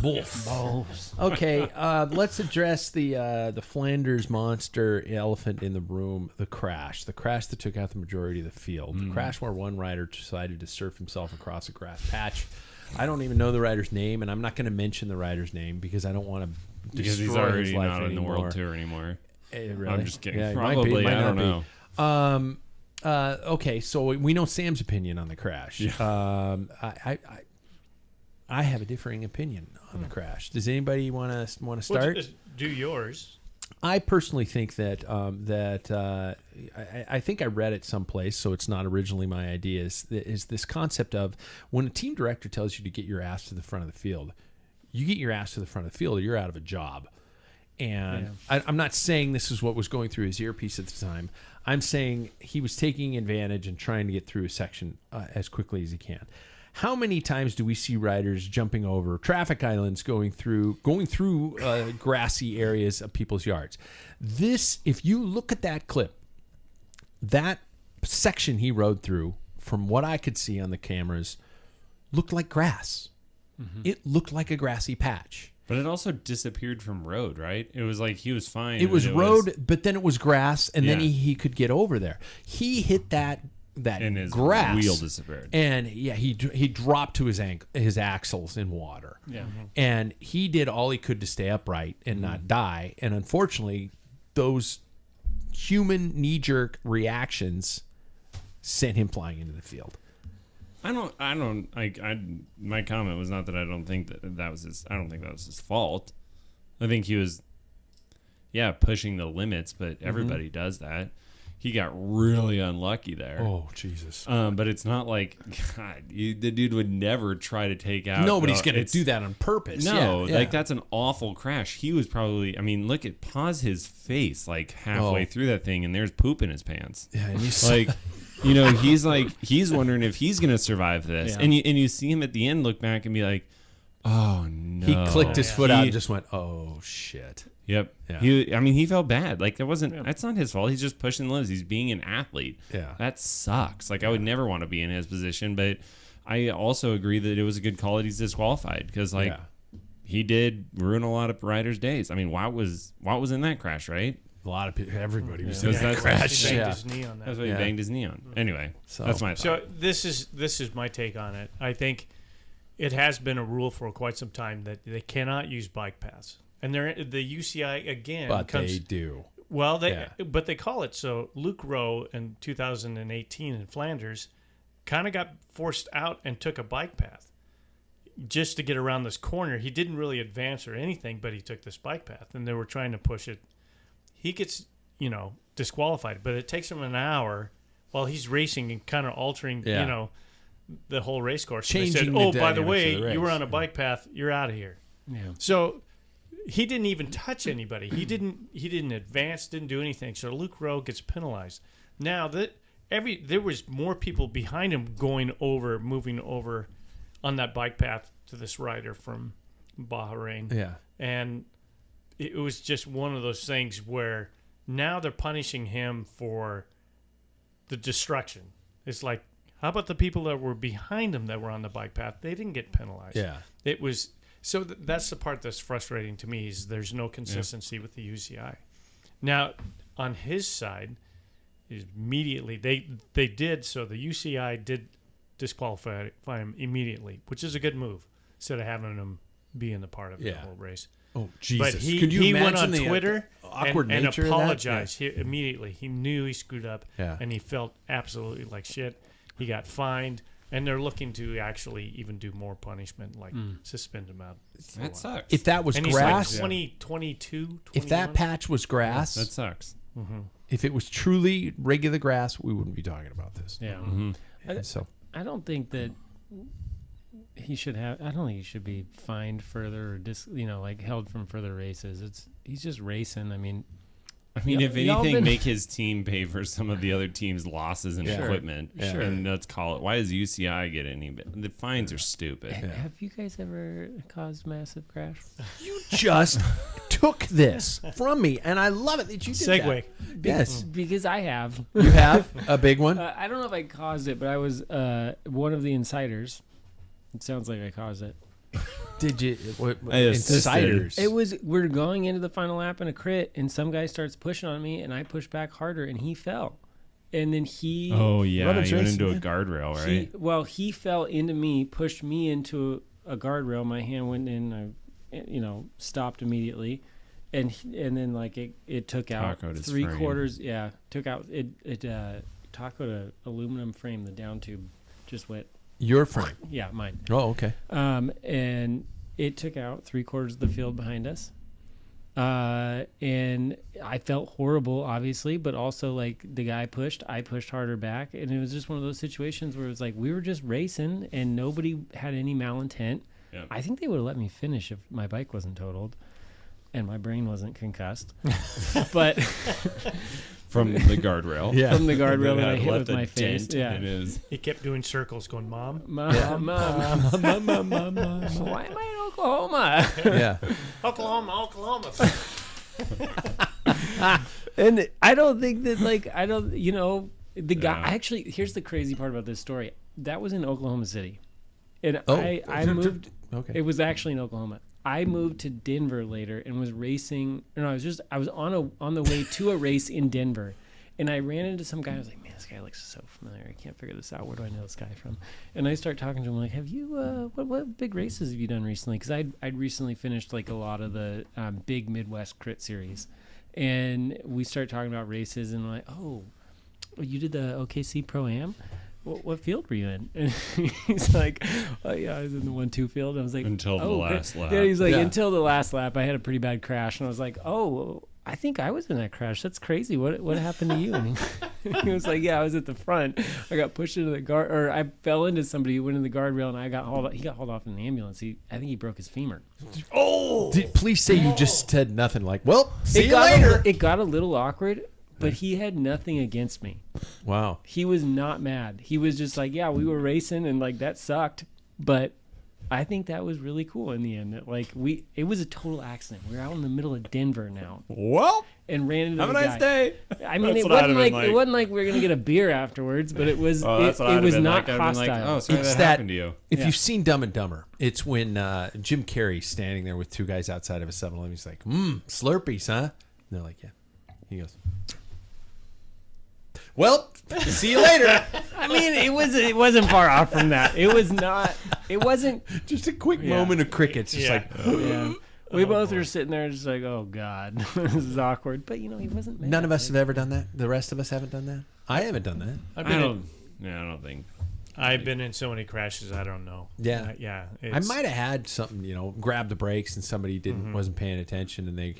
Balls. Okay, let's address the Flanders monster elephant in the room, the crash that took out the majority of the field. The crash where one rider decided to surf himself across a grass patch. I don't even know the rider's name, and I'm not going to mention the rider's name because I don't want to Because he's destroy his already life not in the anymore. World Tour anymore. Really? I'm just kidding. Yeah, it Probably. might I not don't be. know. Okay, so we know Sam's opinion on the crash. Yeah. I have a differing opinion on the crash. Does anybody want to start? Well, do yours. I personally think that I think I read it someplace, so it's not originally my idea. Is this concept of when a team director tells you to get your ass to the front of the field, you get your ass to the front of the field, or you're out of a job. And I'm not saying this is what was going through his earpiece at the time. I'm saying he was taking advantage and trying to get through a section as quickly as he can. How many times do we see riders jumping over traffic islands, going through grassy areas of people's yards? This, if you look at that clip, that section he rode through, from what I could see on the cameras, looked like grass. Mm-hmm. It looked like a grassy patch. But it also disappeared from road, right? It was like he was fine. It was road, but then it was grass, and then he could get over there. He hit that and his grass, wheel disappeared, and he dropped to his axles in water. Yeah, and he did all he could to stay upright and not die. And unfortunately, those human knee-jerk reactions sent him flying into the field. My comment was not that I don't think that was his. I don't think that was his fault. I think he was, pushing the limits, but everybody does that. He got really unlucky there. Oh, Jesus. But it's not like, God, the dude would never try to take out. Nobody's going to do that on purpose. No, Yeah. like that's an awful crash. He was probably, pause his face like halfway through that thing and there's poop in his pants. Yeah, and he's like, he's wondering if he's going to survive this. Yeah. And you see him at the end look back and be like, oh no. He clicked his foot out and just went, oh shit. Yep. Yeah. He felt bad. Like that's not his fault. He's just pushing the limits. He's being an athlete. Yeah. That sucks. Like I would never want to be in his position, but I also agree that it was a good call that he's disqualified because he did ruin a lot of riders' days. I mean, Wout was in that crash, right? A lot of people, everybody was in that that crash. He banged his knee on that. That's what he banged his knee on. Anyway, that's my thought. So this is my take on it. I think it has been a rule for quite some time that they cannot use bike paths. And the UCI again, but they do. Well, but they call it so. Luke Rowe in 2018 in Flanders kind of got forced out and took a bike path just to get around this corner. He didn't really advance or anything, but he took this bike path, and they were trying to push it. He gets disqualified, but it takes him an hour while he's racing and kind of altering the whole race course. Changing. And they said, by the way, you were on a bike path. You're out of here. Yeah. So. He didn't even touch anybody. He didn't advance, didn't do anything. So Luke Rowe gets penalized. Now there was more people behind him moving over on that bike path to this rider from Bahrain. Yeah. And it was just one of those things where now they're punishing him for the destruction. It's like, how about the people that were behind him that were on the bike path? They didn't get penalized. Yeah. It was. So that's the part that's frustrating to me is there's no consistency with the UCI. Now, on his side, immediately they did. So the UCI did disqualify him immediately, which is a good move instead of having him being the part of the whole race. Oh, Jesus. But he, Could you he imagine went on the Twitter awkward and nature of that? apologized immediately. He knew he screwed up, Yeah. and he felt absolutely like shit. He got fined, and they're looking to actually even do more punishment, like suspend him out. That sucks. If that was And grass, he's like 22, if that patch was grass, That sucks. if it was truly regular grass, we wouldn't be talking about this. Yeah. And so I don't think that he should have. I don't think he should be fined further or like held from further races. He's just racing. I mean, if y'all anything, been- make his team pay for some of the other team's losses in equipment. Sure. And let's call it. Why does UCI get any? The fines are stupid. have you guys ever caused massive crash? you just took this from me, and I love it that you did Segue. that. Yes, Because I have. you have a big one. I don't know if I caused it, but I was one of the insiders. It sounds like I caused it. Did you? What, I assisted. insiders. We're going into the final lap in a crit, and some guy starts pushing on me, and I push back harder, and he fell. And then he... Oh yeah, Run a you went race, into a man. guardrail, right? He fell into me, pushed me into a guardrail. My hand went in, I stopped immediately. And then like it took out Tacoed his 3/4. Yeah, took out tacoed a aluminum frame. The down tube just went. Your frame. Yeah, mine. Oh, okay. And it took out 3/4 of the field behind us. And I felt horrible, obviously, but also like the guy pushed, I pushed harder back, and it was just one of those situations where it was like we were just racing, and nobody had any malintent. Yeah. I think they would have let me finish if my bike wasn't totaled, and my brain wasn't concussed. But From the guardrail. Yeah. from the guardrail that I Had hit left with a my face, dent yeah. in his- He kept doing circles, going, "Mom, Mom, why am I in Oklahoma? Yeah. Oklahoma." And I don't think that, like, the guy, Yeah. actually, here's the crazy part about this story. That was in Oklahoma City. And Oh. I moved, Okay. it was actually in Oklahoma. I moved to Denver later and was racing, I was on the way to a race in Denver. And I ran into some guy. I was like, man, this guy looks so familiar. I can't figure this out. Where do I know this guy from? And I start talking to him like, have you, what big races have you done recently? Because I'd recently finished like a lot of the big Midwest crit series. And we start talking about races, and I'm like, oh, you did the OKC Pro-Am? What field were you in? And he's like, oh, yeah, I was in the 1-2 field. And I was like, Until the oh, last great. lap. Yeah, he's like, Yeah. until the last lap, I had a pretty bad crash. And I was like, oh, I think I was in that crash. That's crazy. What happened to you? And he was like, yeah, I was at the front. I got pushed into the guard, or I fell into somebody who went in the guardrail, and he got hauled off in the ambulance. I think he broke his femur. Please say you just said nothing. Like, well, see you got later. it got a little awkward, but he had nothing against me. Wow. He was not mad. He was just like, yeah, we were racing, and like that sucked, but I think that was really cool in the end. That like it was a total accident. We were out in the middle of Denver now, Well, and ran into have a the nice guy. day. I mean, That's it what I'd wasn't have been like it wasn't like we were gonna get a beer afterwards, but it was Oh, that's what it I'd was have been not like. I'd have been hostile. like, oh, sorry It's that that- happened to you. If Yeah. you've seen Dumb and Dumber, it's when Jim Carrey's standing there with two guys outside of a 7-Eleven. He's like, Slurpees, huh? And they're like, yeah. He goes, well, see you later. I mean, it wasn't far off from that. It was not. It wasn't. Just a quick Yeah. moment of crickets. Just Yeah. like, Yeah. We both were sitting there just like, oh God, this is awkward. But he wasn't mad. none of us have ever done that. The rest of us haven't done that. I haven't done that. I've I been, don't. Yeah, I don't think. I've been in so many crashes, I don't know. Yeah. Yeah. I it's- might have had something, grab the brakes and somebody wasn't paying attention and they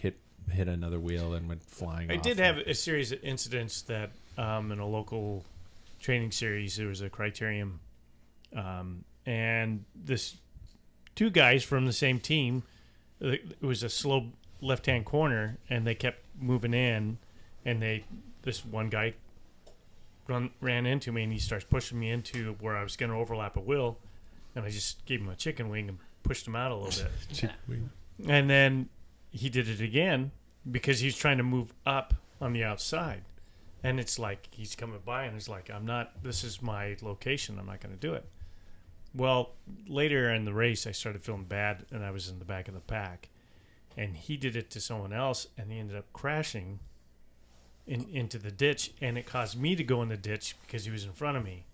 hit another wheel and went flying I off. did have a series of incidents that in a local training series, there was a criterium, and this two guys from the same team, it was a slow left-hand corner, and they kept moving in, and this one guy ran into me, and he starts pushing me into where I was going to overlap a wheel, and I just gave him a chicken wing and pushed him out a little bit. And then he did it again because he was trying to move up on the outside. And it's like he's coming by and it's like, this is my location. I'm not going to do it. Well, later in the race, I started feeling bad and I was in the back of the pack. And he did it to someone else and he ended up crashing into the ditch, and it caused me to go in the ditch because he was in front of me.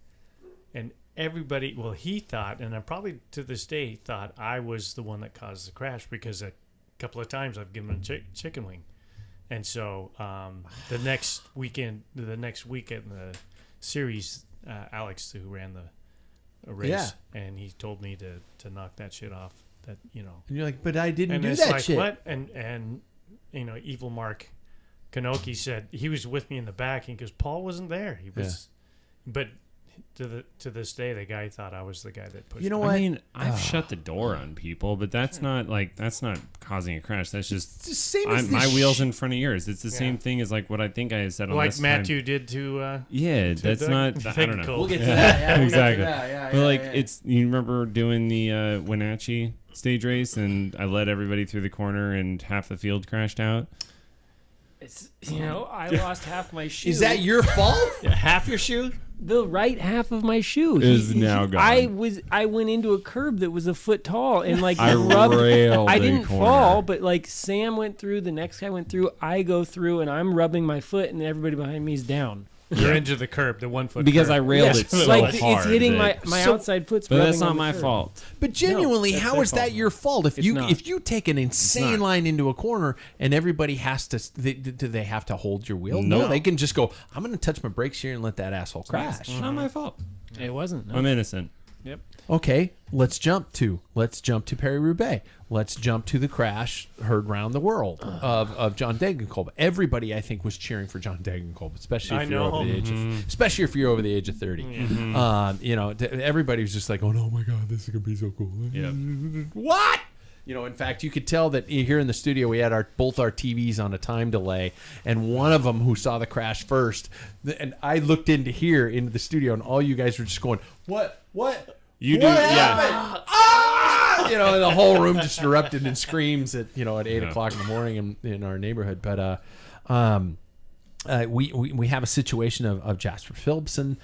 And everybody, well, he thought, and I probably to this day thought I was the one that caused the crash because a couple of times I've given him a chicken wing. And so the next week in the series, Alex, who ran the race, and he told me to knock that shit off. That, you know. And you're like, but I didn't and do it's that like, shit. What? And you know, Evil Mark Kanoki said he was with me in the back. He goes, Paul wasn't there. He was, but to this day, the guy thought I was the guy that pushed. You know me. what? I mean, I've shut the door on people, but that's not causing a crash. That's just It's the same as my wheels in front of yours. It's the same Yeah. thing as like what I think I said on Like this Matthew time. did to. Yeah, that's Doug- not. I don't know. Technical. We'll get to Yeah. that. Yeah, we'll get to Exactly. that. Yeah, But yeah, like, yeah. it's, you remember doing the Wenatchee stage race, and I led everybody through the corner, and half the field crashed out. It's, you know, I lost half my shoe. Is that your fault? half your shoe? the right half of my shoe? Is now gone. I went into a curb that was a foot tall and like I rubbed. railed I a didn't corner. fall, but like Sam went through, the next guy went through, I go through, and I'm rubbing my foot, and everybody behind me is down. You're into the curb, the 1 foot. Because curb. I railed Yeah, it so like hard. it's hitting that- my So- outside foot's But rubbing that's on not the my curb. fault. But genuinely, that's how their is that fault. your fault? If not. if you take an insane not. line into a corner and everybody has to, do they have to hold your wheel? No. No, they can just go, I'm going to touch my brakes here and let that asshole crash. It's not my fault. It wasn't. No. I'm innocent. Yep. Okay, let's jump to Paris-Roubaix. Let's jump to the crash heard round the world of John Degenkolb. Everybody, I think, was cheering for John Degenkolb, especially if you're over the age of 30. You know, everybody was just like, "Oh no, my God, this is gonna be so cool." Yep. What? You know, in fact, you could tell that here in the studio we had both our TVs on a time delay, and one of them who saw the crash first, and I looked into the studio, and all you guys were just going, "What? You What do, happened? Ah! You know, and the whole room just erupted in screams at 8 o'clock in the morning in our neighborhood. But we have a situation of Jasper Philipsen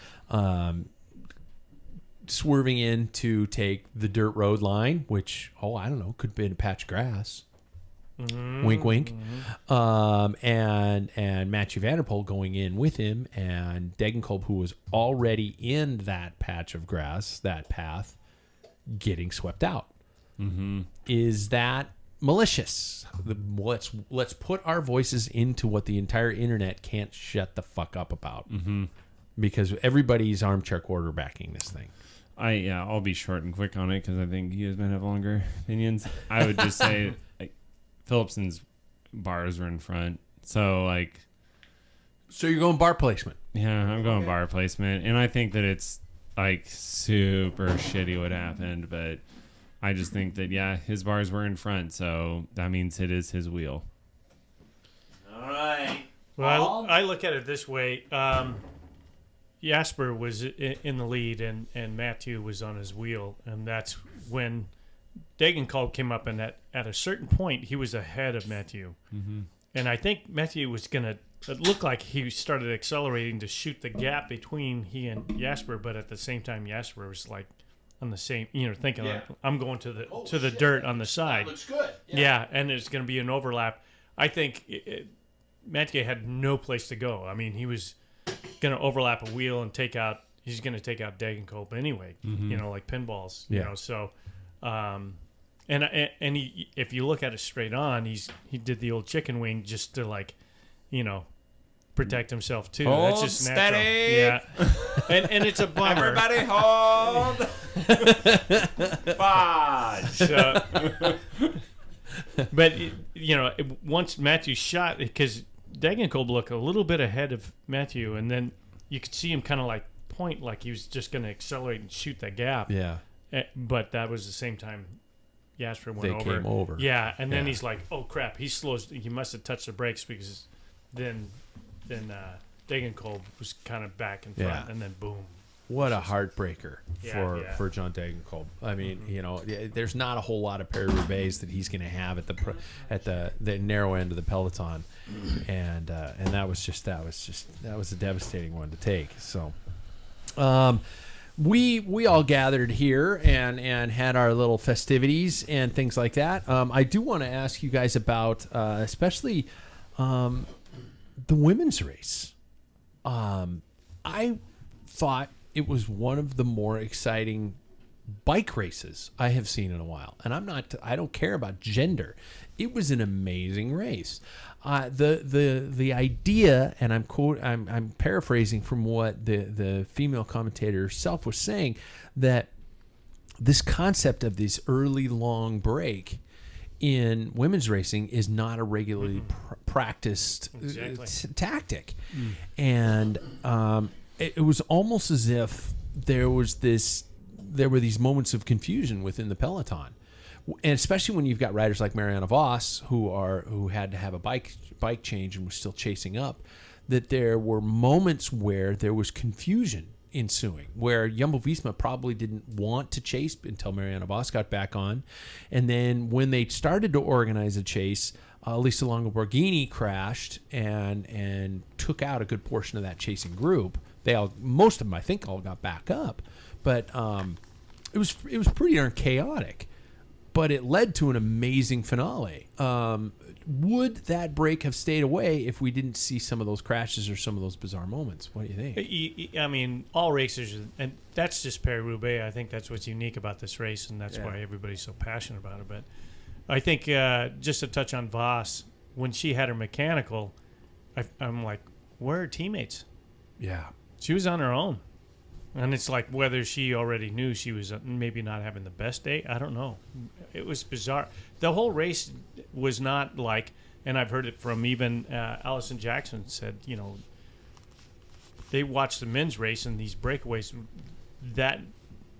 swerving in to take the dirt road line, which I don't know, could have been a patch of grass. Wink, wink. And Mathieu van der Poel going in with him, and Degenkolb, who was already in that patch of grass, that path, getting swept out. Is that malicious? Let's put our voices into what the entire internet can't shut the fuck up about, because everybody's armchair quarterbacking this thing. I'll be short and quick on it because I think you guys might have longer opinions. I would just say Philipsen's bars were in front, so So you're going bar placement. yeah, I'm going bar placement, and I think that it's super shitty what happened, but I just think that his bars were in front, so that means it is his wheel. All right. Well, I look at it this way. Jasper was in the lead, and Mathieu was on his wheel, and that's when Degenkolb came up, and at a certain point, he was ahead of Mathieu. And I think Mathieu was going to, it looked like he started accelerating to shoot the gap between he and Jasper, but at the same time, Jasper was like on the same, thinking, like, I'm going to the dirt on the side. Looks good. Yeah, and there's going to be an overlap. I think Mathieu had no place to go. I mean, he was going to overlap a wheel and he's going to take out Degenkolb anyway, like pinballs, so, and he, if you look at it straight on, he did the old chicken wing just to protect himself too. That's just natural. Steady. Yeah. And it's a bummer. Everybody hold. Fudge. So, but once Mathieu shot, because Degenkolb looked a little bit ahead of Mathieu, and then you could see him kind of like point, like he was just going to accelerate and shoot that gap. Yeah. But that was the same time Jasper went They over. came over. Yeah, and then Yeah. he's like, "Oh crap!" He must have touched the brakes, because then Degenkolb was kind of back in front, Yeah. and then boom. What a heartbreaker Yeah. for John Degenkolb. I mean, there's not a whole lot of Paris-Roubaix that he's going to have at the narrow end of the peloton, and that was a devastating one to take. So, we all gathered here and had our little festivities and things like that. I do want to ask you guys about, especially. the women's race. I thought it was one of the more exciting bike races I have seen in a while, and I don't care about gender. It was an amazing race. The idea, and I'm paraphrasing from what the female commentator herself was saying, that this concept of this early long break in women's racing is not a regularly practiced tactic, and it was almost as if there were these moments of confusion within the peloton, and especially when you've got riders like Marianne Vos who had to have a bike change and was still chasing up, that there were moments where there was confusion ensuing, where Jumbo-Visma probably didn't want to chase until Marianne Vos got back on, and then when they started to organize a chase, Lisa Longo Borghini crashed and took out a good portion of that chasing group. Most of them, I think, all got back up, but it was pretty darn chaotic. But it led to an amazing finale. Would that break have stayed away if we didn't see some of those crashes or some of those bizarre moments? What do you think? I mean, all races, and that's just Paris-Roubaix. I think that's what's unique about this race, and that's why everybody's so passionate about it. But I think just to touch on Vos, when she had her mechanical, I'm like, where are her teammates? Yeah. She was on her own. And it's like whether she already knew she was maybe not having the best day. I don't know. It was bizarre. The whole race was not like, and I've heard it from even Allison Jackson said, they watched the men's race and these breakaways that,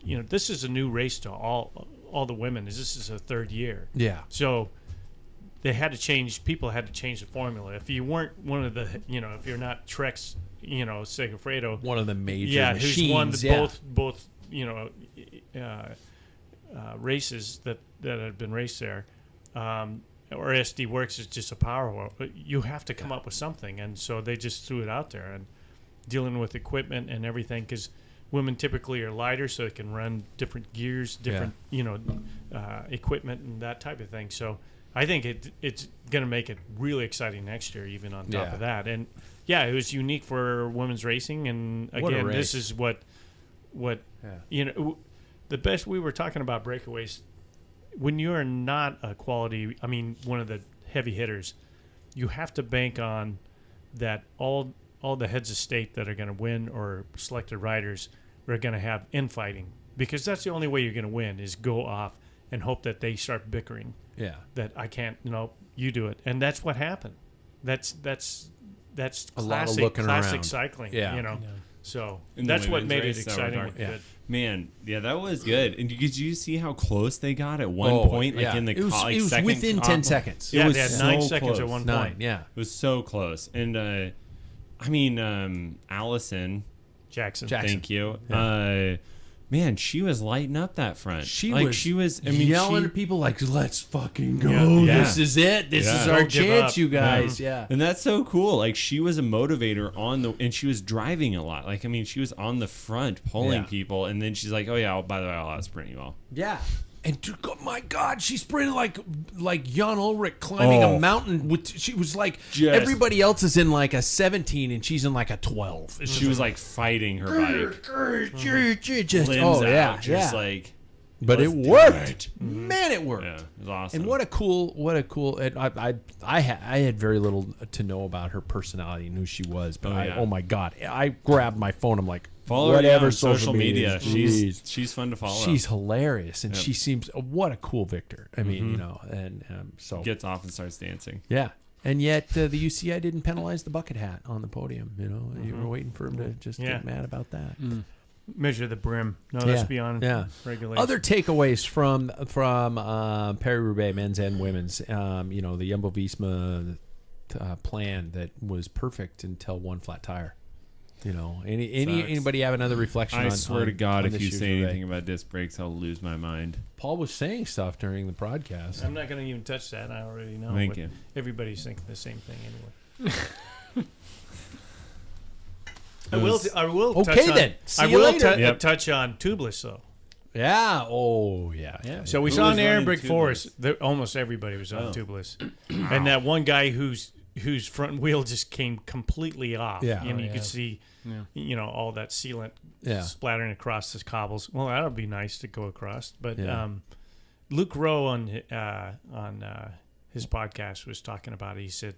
this is a new race to all the women. This is a third year. Yeah. So they had to change, people had to change the formula. If you weren't one of the, if you're not Trek's, Segafredo, one of the major machines, who's won both races that have been raced there, or SD Works is just a power wheel. But you have to come up with something, and so they just threw it out there and dealing with equipment and everything, because women typically are lighter, so they can run different gears, different equipment and that type of thing. So I think it's going to make it really exciing next year, even on top of that. And it was unique for women's racing, and again, this is what the best. We were talking about breakaways. When you are not a quality, one of the heavy hitters, you have to bank on that all the heads of state that are going to win or selected riders are going to have infighting, because that's the only way you're going to win is go off and hope that they start bickering. Yeah, that I can't. You do it, and that's what happened. That's a lot of looking classic around. Cycling. So And that's what made it race that exciting. we're and talking- good. Man, that was good. And did you see how close they got at one point? Like in the it was second within comp? 10 seconds. It Yeah, was they had so 9 seconds at close. one point. 9, yeah. It was so close. And Allison, Jackson. thank you. Man, she was lighting up that front. She was yelling at people like, let's fucking go. Yeah. This is it. This is our Don't give chance, up. you guys. Yeah. And that's so cool. Like, she was a motivator and she was driving a lot. Like, she was on the front pulling people, and then she's like, oh yeah, by the way, I'll outsprint you all. Yeah. And oh my God, she sprinted like Jan Ulrich climbing a mountain. She was like, everybody else is in like a 17 and she's in like a 12. She was like fighting her bike. Just, Limbs out, yeah. just like, But it worked. Man, it worked. Yeah, it was awesome. And what a cool. I had very little to know about her personality and who she was, but oh my God, I grabbed my phone. I'm like, follow her whatever on social media. She's She's fun to follow. She's hilarious, and she seems what a cool victor. I mean, so gets off and starts dancing. Yeah, and yet the UCI didn't penalize the bucket hat on the podium. You were waiting for him to just get mad about that. Measure the brim. No, let's be on regulation. Other takeaways from Paris-Roubaix, men's and women's. The Jumbo-Visma plan that was perfect until one flat tire. Anybody have another reflection? I swear to God, if you say Roubaix? anything about disc brakes, I'll lose my mind. Paul was saying stuff during the podcast. I'm not going to even touch that. I already know. Thank you. Everybody's thinking the same thing anyway. I will. Okay, then. See you later. Touch on tubeless though. Yeah. Oh, yeah. So we Who saw was an Aaron running Brick Forest. Almost everybody was on tubeless, and that one guy who's whose front wheel just came completely off. Yeah. And you yeah. could see, all that sealant Yeah. splattering across the cobbles. Well, that would be nice to go across. But Yeah. Luke Rowe on his podcast was talking about it. He said,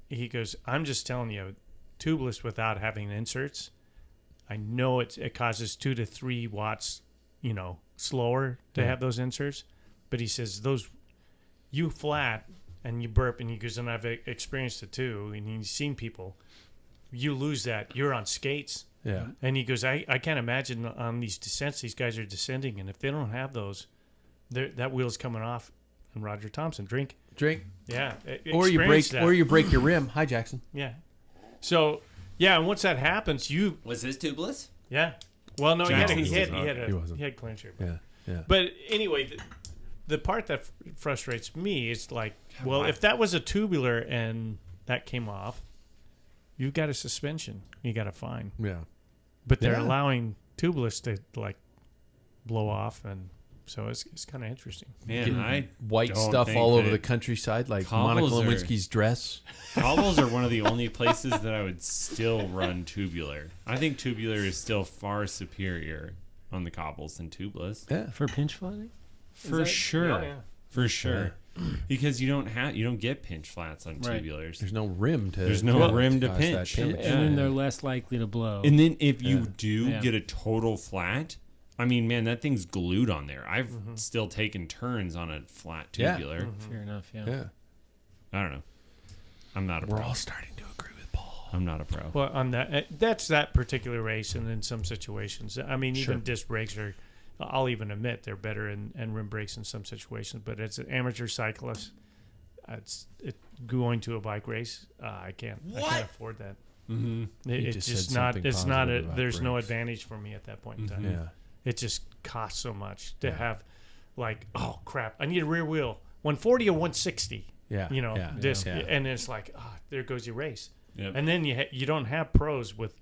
he goes, I'm just telling you, tubeless without having inserts, I know it causes 2 to 3 watts, slower to have those inserts. But he says you flat and you burp, and he goes, and I've experienced it too, and he's seen people, you lose that. You're on skates. Yeah. And he goes, I can't imagine on these descents, these guys are descending, and if they don't have those, that wheel's coming off. And Roger Thompson, drink. Yeah. Or you break your rim. Hi, Jackson. Yeah. So, and once that happens, Was his tubeless? Yeah. Well, no, he had wasn't. clincher. Yeah. But anyway, the part that frustrates me is like, well, if that was a tubular and that came off, you've got a suspension. You got a fine. Yeah. But they're Yeah. allowing tubeless to like blow off, and so it's kind of interesting. Man, I White don't stuff think all over that the countryside, like Monica cobbles are- Lewinsky's dress. cobbles are one of the only places that I would still run tubular. I think tubular is still far superior on the cobbles than tubeless. Yeah. For pinch flatting? For sure. Oh, yeah. For sure. Because you don't get pinch flats on Right. tubulars. There's no rim to. There's no rim to cause that pinch. And, Yeah. and then they're less likely to blow. And then if you do Yeah. get a total flat, I mean, man, that thing's glued on there. I've still taken turns on a flat Yeah. tubular. Fair enough, yeah. Yeah. I don't know. I'm not a We're pro. all starting to agree with Paul. I'm not a pro. Well, on that's that particular race, and in some situations, I mean, even disc brakes are. I'll even admit they're better in rim brakes in some situations. But as an amateur cyclist, it's going to a bike race. I can't afford that. Mm-hmm. You It's just just said not. something It's not. positive about There's no brakes. advantage for me at that point in time. Yeah. It just costs so much to have, like, oh crap, I need a rear wheel, 140 or 160. Yeah. Yeah. Disc, Yeah. and it's like, there goes your race. Yep. And then you don't have pros with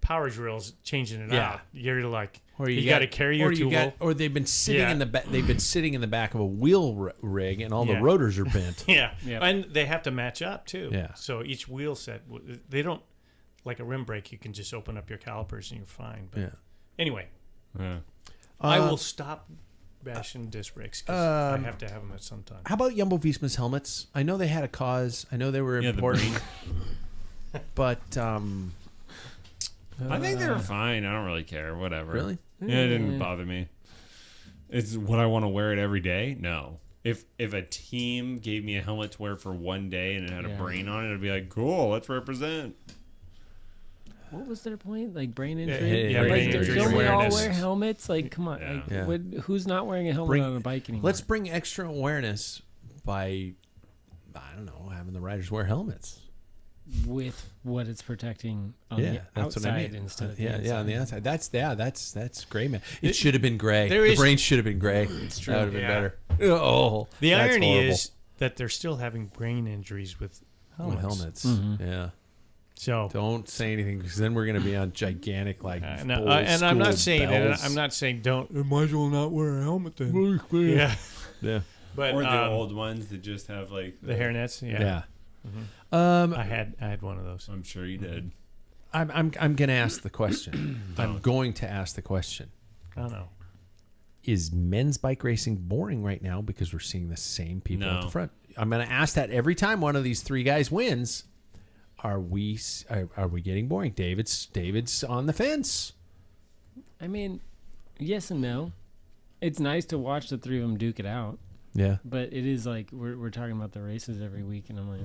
power drills changing it Yeah. out. You're like, Or you got to carry your tool. or they've been sitting in the back. They've been sitting in the back of a wheel rig, and all the Yeah. rotors are bent. Yeah. Yep. And they have to match up too. Yeah. So each wheel set, they don't, like a rim brake, you can just open up your calipers and you're fine. But Yeah. anyway, Yeah. I will stop bashing disc brakes because I have to have them at some time. How about Jumbo Visma's helmets? I know they had a cause. I know they were Yeah, the important, brain. but I think they were fine. I don't really care. Whatever. really, Yeah, it didn't bother me. It's would I want to wear it every day? No. If a team gave me a helmet to wear for one day and it had a Yeah. brain on it, I'd be like, cool, let's represent. What was their point? Like brain yeah, injury? brain Like, injury don't we all awareness. wear helmets? Like, come on. Yeah. Like, Yeah. who's not wearing a helmet Bring- on a bike anymore? let's bring extra awareness by, I don't know, having the riders wear helmets. with what it's protecting on Yeah, the that's what I outside mean. instead of the Yeah, on the inside. outside. That's gray, man. It should have been gray. there The is- brain should have been gray. It's true. That would have been Yeah. better. Oh, The that's irony horrible. is that they're still having brain injuries with With helmets. helmets. Yeah. So, Don't say anything because then we're going to be on gigantic like. and old I'm not school saying bells. that. I'm not saying don't. Might as well not wear a helmet then. Yeah, Yeah. but Or the old ones that just have like the hairnets. Yeah, Yeah. I had one of those. I'm sure you did. I'm going to ask the question. I'm going to ask the question. I don't know. Is men's bike racing boring right now because we're seeing the same people at No. the front? I'm going to ask that every time one of these three guys wins. Are we getting boring? David's on the fence. I mean, yes and no. It's nice to watch the three of them duke it out, Yeah. but it is like we're talking about the races every week, and I'm like,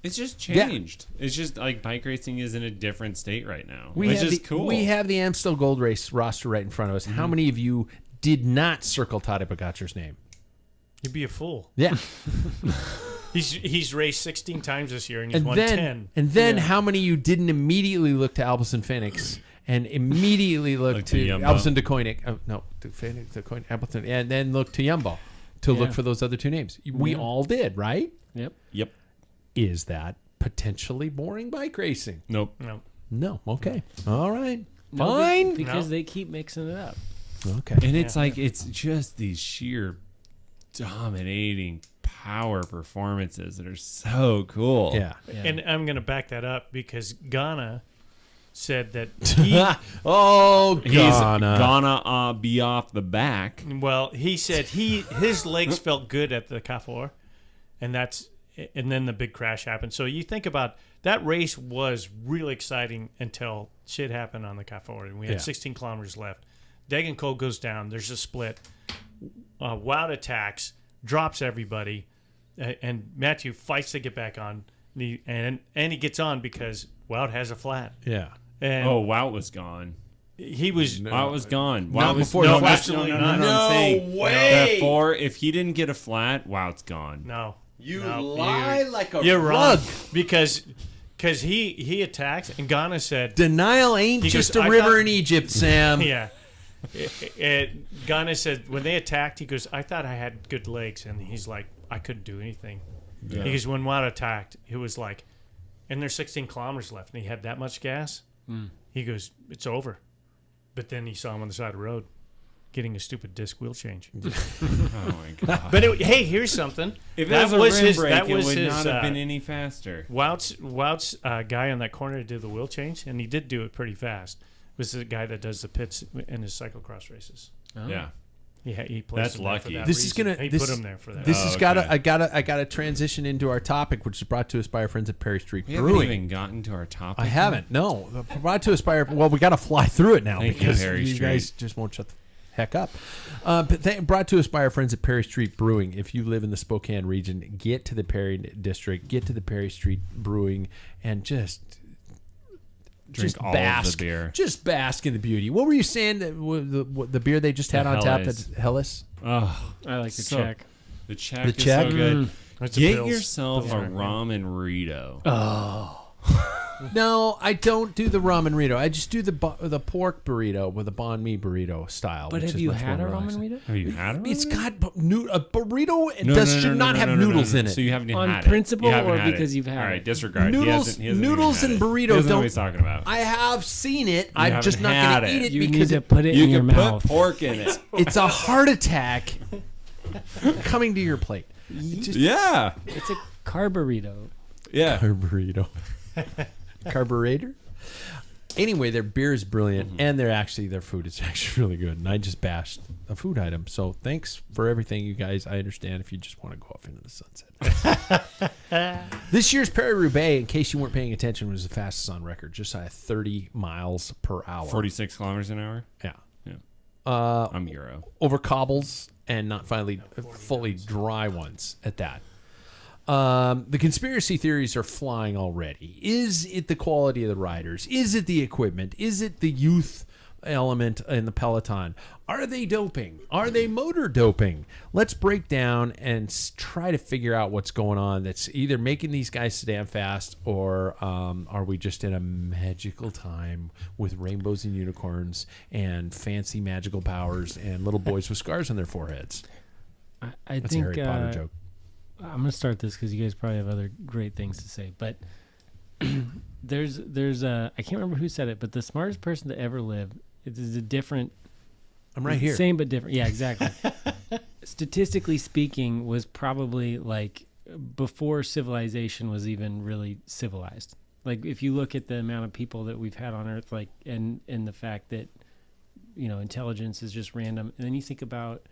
It's just changed. It's just like bike racing is in a different state right now. We Which have is the, cool. We have the Amstel Gold Race roster right in front of us. How many of you did not circle Tadej Pogacar's name? You'd be a fool. Yeah. He's raced 16 times this year and he's won 10. And then how many of you didn't immediately look to Albertson Phoenix and immediately look Look to to Jumbo. Albertson de Koenig? Oh, no, to Phoenix, de Koenig, Albertson, and then look to Jumbo to look Yeah. for those other two names. We all did, right? yep. Yep. Is that potentially boring bike racing? Nope. No. No. Okay. All right. No, Fine. because No. they keep mixing it up. Okay. And it's like it's just these sheer dominating power performances that are so cool. Yeah. And I'm going to back that up because Ghana said that he, He's gonna be off the back. well, he said his legs felt good at the Carrefour, and then the big crash happened. So you think about that race was really exciting until shit happened on the Carrefour, and we had 16 kilometers left. Degenkolb goes down. There's a split. Wout attacks, drops everybody, and Matthew fights to get back on. And he gets on because Wout has a flat. Yeah. And Wout was gone. he was Wout was gone. Not Wout was, before no, the absolutely not. I'm No saying way. Before, if he didn't get a flat, Wout's gone. no. You No, lie like a You're rug. wrong because he attacks and Ghana said Denial ain't He just goes, a "I river thought-" in Egypt, Sam. yeah. Ghana said when they attacked, he goes, I thought I had good legs, and he's like, I couldn't do anything. Yeah. Because when Wout attacked, it was like, and there's 16 kilometers left, and he had that much gas. He goes, it's over. But then he saw him on the side of the road getting a stupid disc wheel change. Oh my god! But hey, here's something. If that it was a rim his. break, That was it would his. not have been any faster. Wout's guy on that corner did the wheel change, and he did do it pretty fast. Was the guy that does the pits in his cyclocross races. Oh. Yeah. He placed That's him there lucky. for that This is reason. gonna- He this- put him there for that. This Oh, has okay. got to I got to transition into our topic, which is brought to us by our friends at Perry Street We haven't Brewing. even gotten to our topic. I haven't. No, brought to us by our. Well, we got to fly through it now Thank you, because Perry you Street. guys just won't shut the heck up. Brought to us by our friends at Perry Street Brewing. If you live in the Spokane region, get to the Perry district, get to the Perry Street Brewing, and just Drink all bask, of the beer. Just bask in the beauty. What were you saying? The beer they just had The on tap? Helles. That's Hellas. I like the So- check. The check The is check? so good. That's a Get Bills- yourself Bills a rack, man. ramen Rito. No, I don't do the ramen burrito. I just do the pork burrito with a banh mi burrito style. But which have is you much had a more ramen relaxing. burrito? Have you had a It's ramen? got a burrito. It No, should not have noodles in it. So you haven't On had principle it. You haven't or had because it. you've had All right, it? disregard. Noodles- he hasn't noodles even and had it. burrito He doesn't know don't- what he's talking about. I have seen it. I'm just haven't not had going to it. eat it You need because to put it you in your can put mouth. pork in it. it's a heart attack coming to your plate. Yeah. It's a carburrito. Yeah. Burrito. Carburetor. Anyway, their beer is brilliant, and their food is actually really good. And I just bashed a food item. So thanks for everything, you guys. I understand if you just want to go off into the sunset. This year's Paris-Roubaix, in case you weren't paying attention, was the fastest on record, just at 30 miles per hour. 46 kilometers an hour. Yeah. Yeah. I'm Euro. Over cobbles and not fully dry ones at that. The conspiracy theories are flying already. Is it the quality of the riders? Is it the equipment? Is it the youth element in the peloton? Are they doping? Are they motor doping? Let's break down and try to figure out what's going on that's either making these guys stand fast or are we just in a magical time with rainbows and unicorns and fancy magical powers and little boys with scars on their foreheads? I That's think a Harry Potter joke. I'm gonna start this because you guys probably have other great things to say. But there's I can't remember who said it, but the smartest person to ever live is a different. I'm right here. Same but different. Yeah, exactly. Statistically speaking, was probably like before civilization was even really civilized. Like if you look at the amount of people that we've had on Earth, like and the fact that intelligence is just random, and then you think about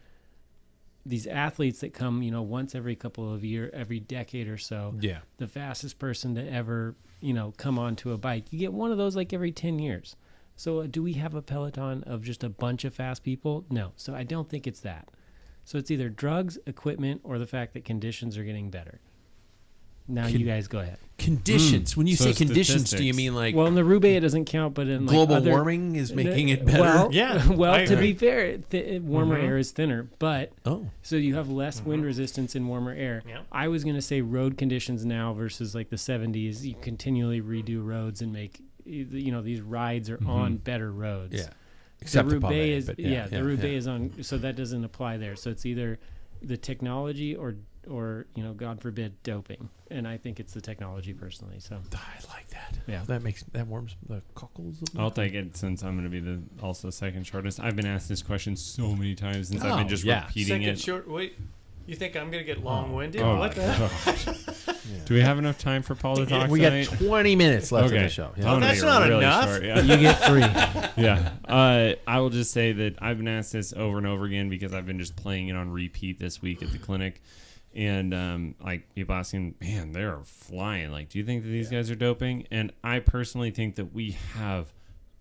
these athletes that come, once every couple of years, every decade or so. Yeah. The fastest person to ever, come onto a bike. You get one of those like every 10 years. So do we have a peloton of just a bunch of fast people? No. So I don't think it's that. So it's either drugs, equipment, or the fact that conditions are getting better. Now you guys go ahead. Conditions. When you So say conditions, do you statistics. mean like Well, in the Roubaix, it doesn't count, but in like global other, warming is making it better? Well, Yeah, well, I to agree. be fair, warmer air is thinner, but Oh. so you have less wind resistance in warmer air. Yeah. I was going to say road conditions now versus like the 70s. You continually redo roads and make these rides are on better roads. Yeah. Except the the Roubaix Pompeii, is but the Roubaix is on, so that doesn't apply there. So it's either the technology or God forbid doping, and I think it's the technology personally. So I like that. Yeah. That warms the cockles. Of I'll take it since I'm going to be the also second shortest. I've been asked this question so many times since I've been just repeating Second it. short. Wait. You think I'm gonna get long-winded? Oh, What the? Do we have enough time for Paul to talk We got tonight? 20 minutes left in Okay. the show. I'm gonna that's make it not really enough. short, yeah. You get 3. Yeah. I will just say that I've been asked this over and over again because I've been just playing it on repeat this week at the clinic. And like people asking, man, they're flying. Like, do you think that these guys are doping? And I personally think that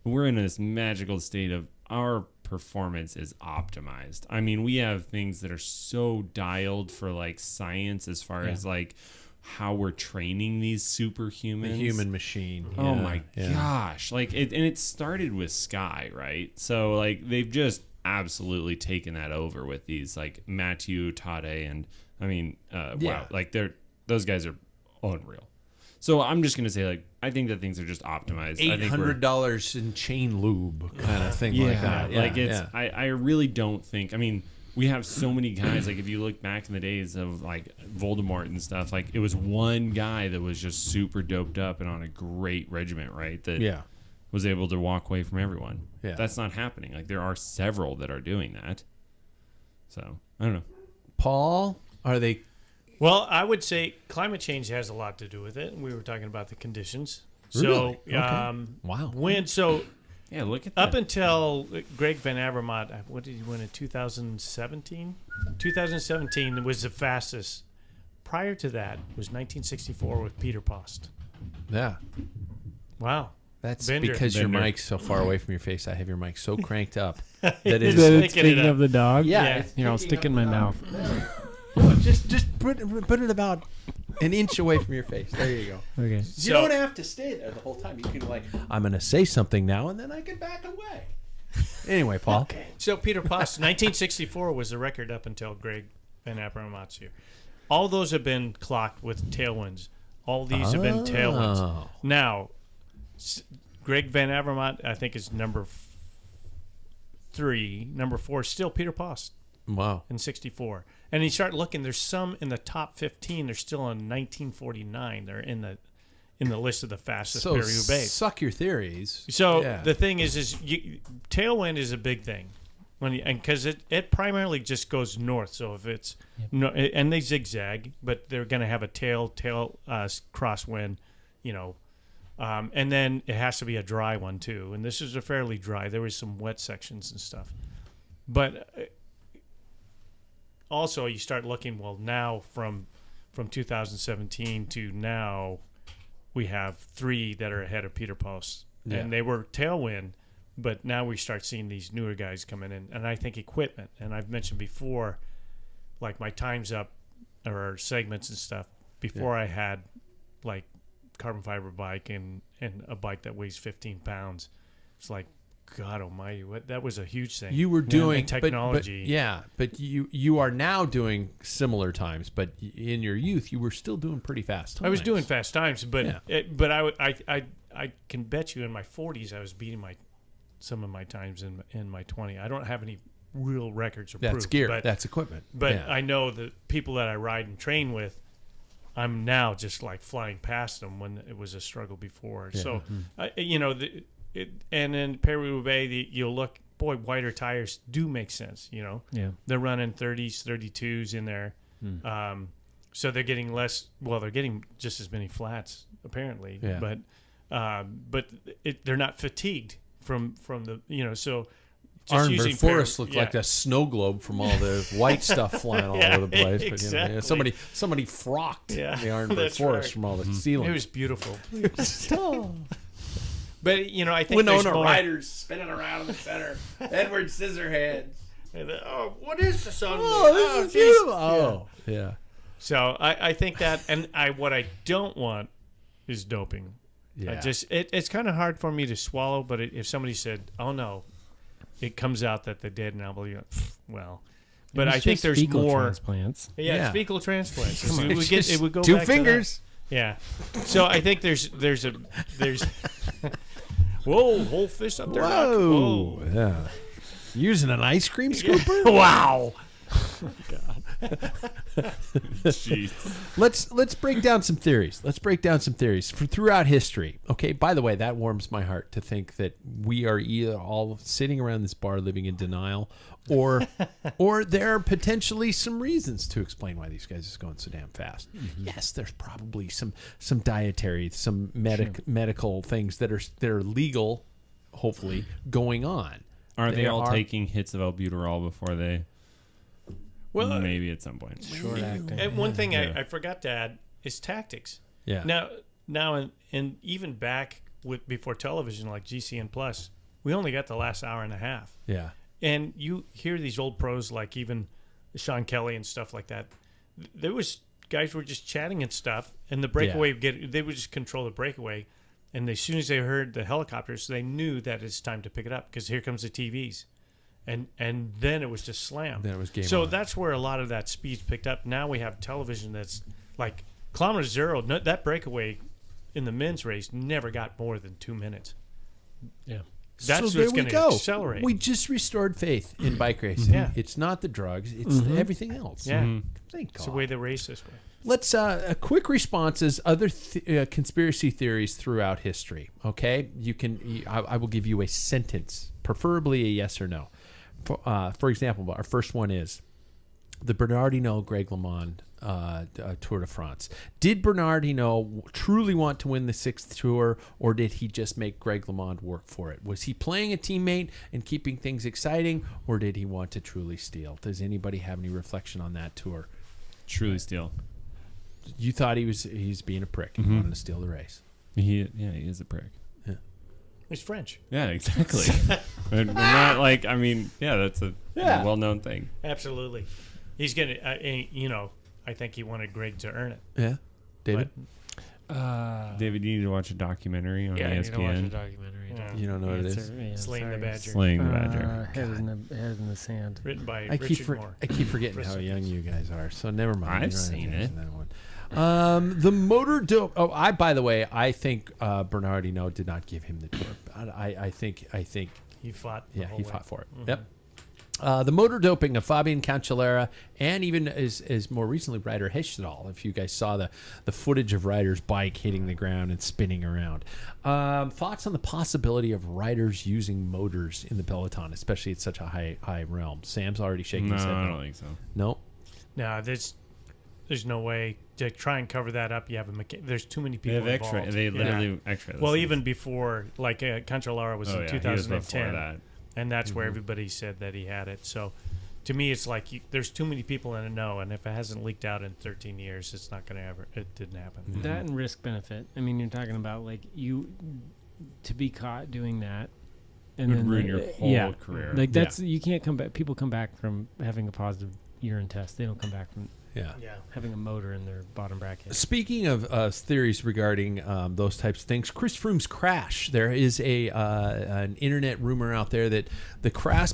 we're in this magical state of our performance is optimized. I mean, we have things that are so dialed for like science as far as like how we're training these superhumans. The human machine. Oh my gosh. Like it started with Sky, right? So like they've just absolutely taken that over with these like Mathieu, Tade, and I mean, wow, like those guys are unreal. So I'm just gonna say, like, I think that things are just optimized. $800 in chain lube kind of thing like that. Like it's, I really don't think. I mean, we have so many guys. Like if you look back in the days of like Voldemort and stuff, like it was one guy that was just super doped up and on a great regiment, right? That was able to walk away from everyone. Yeah, that's not happening. Like there are several that are doing that. So I don't know. Paul, are they? Well, I would say climate change has a lot to do with it. We were talking about the conditions. Really? So, Wow. Yeah, look at up that. until Greg Van Avermaet, what did he win in 2017? 2017 was the fastest. Prior to that was 1964 with Peter Post. Yeah. Wow. That's Bender. because your Bender. mic's so far away from your face. I have your mic so cranked up that It's it's That it's picking it speaking up. of the dog. Yeah. Here, I'll stick it in my mouth. just put it about an inch away from your face. There you go. Okay. You So- don't have to stay there the whole time. You can like, I'm going to say something now, and then I can back away. Anyway, Paul. So Peter Post, 1964 was the record up until Greg Van Avermaet's year. All those have been clocked with tailwinds. All these have been tailwinds. Now, Greg Van Avermaet, I think, is number 3. Number 4 is still Peter Post Wow. in 64. And you start looking, there's some in the top 15. They're still in 1949. They're in the list of the fastest So Paris-Roubaix. suck your theories. So Yeah. the thing is tailwind is a big thing, because it primarily just goes north. So if it's no, and they zigzag, but they're going to have a tail crosswind, and then it has to be a dry one too. And this is a fairly dry. There was some wet sections and stuff, but also you start looking. Well, now from 2017 to now, we have 3 that are ahead of Peter Post, and they were tailwind, but now we start seeing these newer guys coming in, and I think equipment, and I've mentioned before, like my time's up or segments and stuff. Before I had like carbon fiber bike and a bike that weighs 15 pounds. It's like, God Almighty, that was a huge thing. You were doing technology. but you are now doing similar times. But in your youth, you were still doing pretty fast times. I was doing fast times, but Yeah. I can bet you in my 40s I was beating some of my times in my 20. I don't have any real records or proof. That's gear. But, That's equipment. but Yeah. I know the people that I ride and train with, I'm now just like flying past them when it was a struggle before. Yeah. So, and then Paris-Roubaix, you'll look, boy, wider tires do make sense. Yeah. They're running 30s, 32s in there. So they're getting less. Well, they're getting just as many flats apparently. Yeah. But they're not fatigued from the So just Arnberg using Forest looked like a snow globe from all the white stuff flying all over the place. But, exactly. somebody frocked the Arnberg that's Forest right. from all the sealing. It was beautiful. But I think Winona there's more. Ryder's spinning around in the center. Edward Scissorhands. Oh, what is the sun? Oh, this is geez. beautiful. Oh, yeah. So I think that, and what I don't want is doping. Yeah. It's kind of hard for me to swallow. But if somebody said, "Oh no," it comes out that they did, and I'll believe, well. But I think there's fecal more. transplants. Yeah, it's fecal transplants. Come on, It would go 2 back fingers. To that. Yeah. So I think there's whoa, whole fist up there. Doc. Whoa. Whoa. Yeah. Using an ice cream scooper? Wow. Jeez. Let's break down some theories. Throughout history. Okay, by the way, that warms my heart to think that we are either all sitting around this bar living in denial, or there are potentially some reasons to explain why these guys is going so damn fast. Yes, there's probably some dietary, some medical things that are legal, hopefully, going on. Are they all taking hits of albuterol before they? Well, maybe at some point. Short acting. And one thing I forgot to add is tactics. Yeah. Now, and even back before television, like GCN Plus, we only got the last hour and a half. Yeah. And you hear these old pros, like even Sean Kelly and stuff like that. There was guys were just chatting and stuff, and the breakaway they would just control the breakaway. And as soon as they heard the helicopters, they knew that it's time to pick it up because here comes the TVs. And then it was just slam. Then it was game So on. that's where a lot of that speed's picked up. Now we have television that's like kilometer zero. That breakaway in the men's race never got more than 2 minutes. Yeah. That's so there what's we going to go. accelerate. We just restored faith in bike racing. Yeah. It's not the drugs. It's everything else. Yeah. Thank It's God. the way they race this way. Let's quick responses. Other conspiracy theories throughout history. Okay, you can. I will give you a sentence, preferably a yes or no. For example, our first one is the Bernard Hinault Greg LeMond Tour de France. Did Bernard Hinault truly want to win the 6th Tour, or did he just make Greg LeMond work for it? Was he playing a teammate and keeping things exciting, or did he want to truly steal? Does anybody have any reflection on that tour? Truly steal. You thought he's being a prick and wanted to steal the race. He is a prick. He's French. Yeah, exactly. We're not like, I mean, that's a well-known thing. Absolutely. He's going to, I think he wanted Greg to earn it. Yeah, David. David, you need to watch a documentary on I need to watch a ESPN. documentary. You don't know what it is. Slaying the Badger. Slaying the Badger. Head in the sand. Written by I keep Richard Moore. I keep forgetting how young you guys are. So never mind. I've You don't have seen to it. answer that one. The motor dope. Oh, by the way, I think Bernard Hinault did not give him the tour. I think He fought. yeah, the he whole fought way. for it. Yep. The motor doping of Fabian Cancellara, and even as more recently Ryder Hesjedal. If you guys saw the footage of Ryder's bike hitting the ground and spinning around. Thoughts on the possibility of riders using motors in the peloton, especially at such a high realm? Sam's already shaking No, his head. I don't think so. No. No, there's no way to try and cover that up. You have there's too many people They have X-ray. involved. They Yeah. literally X-ray. those Well, things. even before, like Cancellara was in he was before 2010, that. and that's where everybody said that he had it. So, to me, it's like there's too many people in the know, and if it hasn't leaked out in 13 years, it's not going to ever. It didn't happen. That and risk benefit. I mean, you're talking about like you to be caught doing that, and Would then ruin your whole career. Like that's you can't come back. People come back from having a positive urine test. They don't come back from Yeah. Yeah. having a motor in their bottom bracket. Speaking of theories regarding those types of things, Chris Froome's crash. There is an internet rumor out there that the crash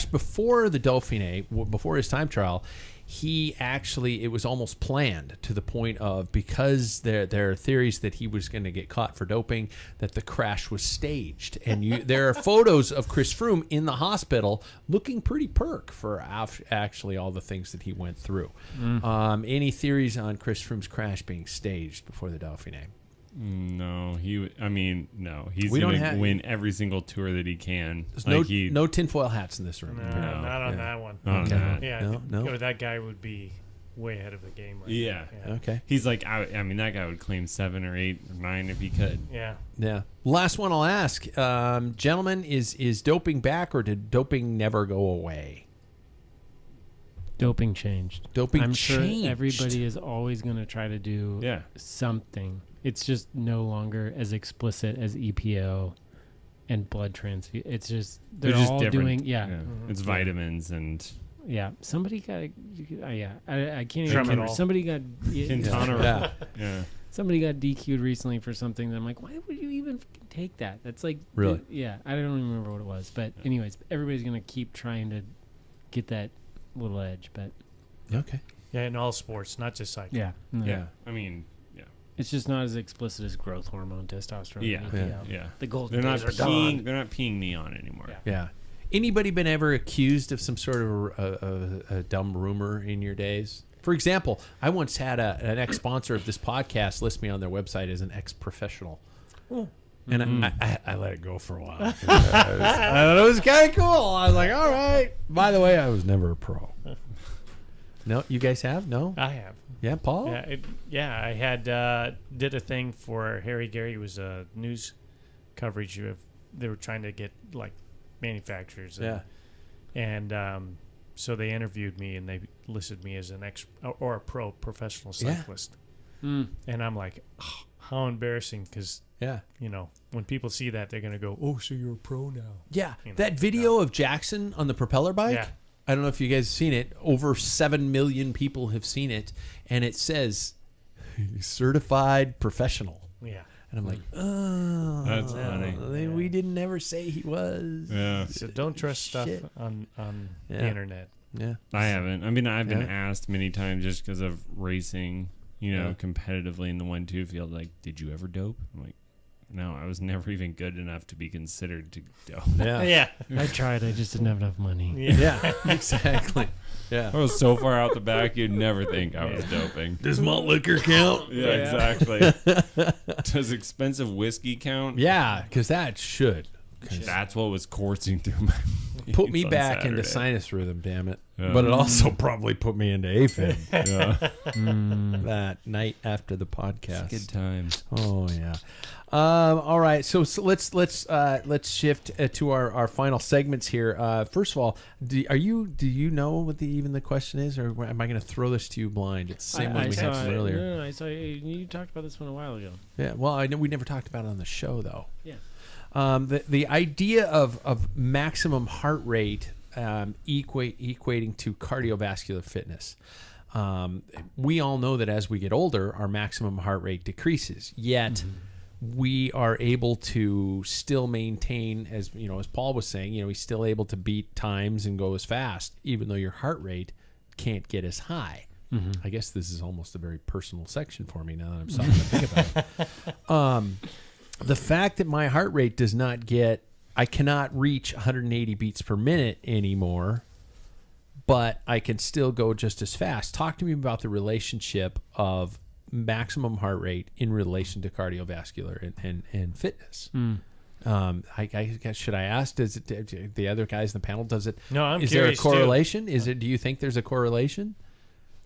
before the Dauphiné, before his time trial, it was almost planned to the point of, because there are theories that he was going to get caught for doping, that the crash was staged. And there are photos of Chris Froome in the hospital looking pretty perk for actually all the things that he went through. Any theories on Chris Froome's crash being staged before the Dauphiné? No, no. He's We don't going to have- win every single tour that he can. There's no tinfoil hats in this room. No, apparently. not on Yeah. that one. On that. Yeah, No? that guy would be way ahead of the game. Right Yeah. now. Okay. He's like, I mean, that guy would claim 7 or 8 or 9 if he could. Yeah. Yeah. Last one I'll ask, gentlemen, is doping back, or did doping never go away? Doping changed. Doping I'm changed. sure everybody is always going to try to do Yeah. something. It's just no longer as explicit as EPO and blood transfusion. It's just they're just all different. doing It's vitamins and Somebody got I can't even Tramadol. remember. Somebody got Quintana. Yeah. Yeah. somebody got DQ'd recently for something that I'm like, why would you even fucking take that? That's like Really? I don't even remember what it was. But anyways, everybody's gonna keep trying to get that little edge. But Okay. Yeah, in all sports, not just cycling. Yeah. I mean, It's just not as explicit as growth hormone, testosterone. Yeah. and Yeah. EPO. yeah. The golden They're not days are peeing. gone. They're not peeing neon anymore. Yeah. Yeah. Anybody been ever accused of some sort of a dumb rumor in your days? For example, I once had an ex-sponsor of this podcast list me on their website as an ex-professional. And I let it go for a while. I thought it was kind of cool. I was like, all right. By the way, I was never a pro. No, you guys have? No? I have. Yeah, Paul? I had did a thing for Harry Gary. It was a news coverage of they were trying to get like manufacturers. And so they interviewed me and they listed me as an or a pro professional cyclist. And I'm like, oh, how embarrassing, because when people see that, they're gonna go, oh, so you're a pro now. Yeah, that video of Jackson on the propeller bike. Yeah. I don't know if you guys have seen it. Over 7 million people have seen it, and it says certified professional. Yeah. And I'm like, oh, That's funny. We didn't ever say he was. Yeah. So don't trust stuff on the internet. Yeah. I haven't. I mean, I've been asked many times just because of racing, competitively in the 1-2 field, like, did you ever dope? I'm like, no, I was never even good enough to be considered to dope. Yeah. I tried. I just didn't have enough money. Yeah, exactly. Yeah. I was so far out the back, you'd never think I was doping. Does malt liquor count? Yeah, exactly. Does expensive whiskey count? Yeah, because that should. That's what was coursing through my Put me on back Saturday. into sinus rhythm, damn it. Yeah. But it also probably put me into AFib Yeah. that night after the podcast. Good times. Oh yeah. All right. So let's shift to our final segments here. First of all, do you know what the question is, or am I going to throw this to you blind? It's the same one we had from earlier. No, I saw you talked about this one a while ago. Yeah. Well, I know we never talked about it on the show though. Yeah. The idea of maximum heart rate equating to cardiovascular fitness. We all know that as we get older, our maximum heart rate decreases. Yet we are able to still maintain, as Paul was saying, he's still able to beat times and go as fast, even though your heart rate can't get as high. I guess this is almost a very personal section for me now that I'm starting to think about it. The fact that my heart rate I cannot reach 180 beats per minute anymore, but I can still go just as fast. Talk to me about the relationship of maximum heart rate in relation to cardiovascular and fitness. I guess, should I ask? Does it, the other guys in the panel? Does it? No, I'm Is there a curious, too. correlation? Do you think there's a correlation?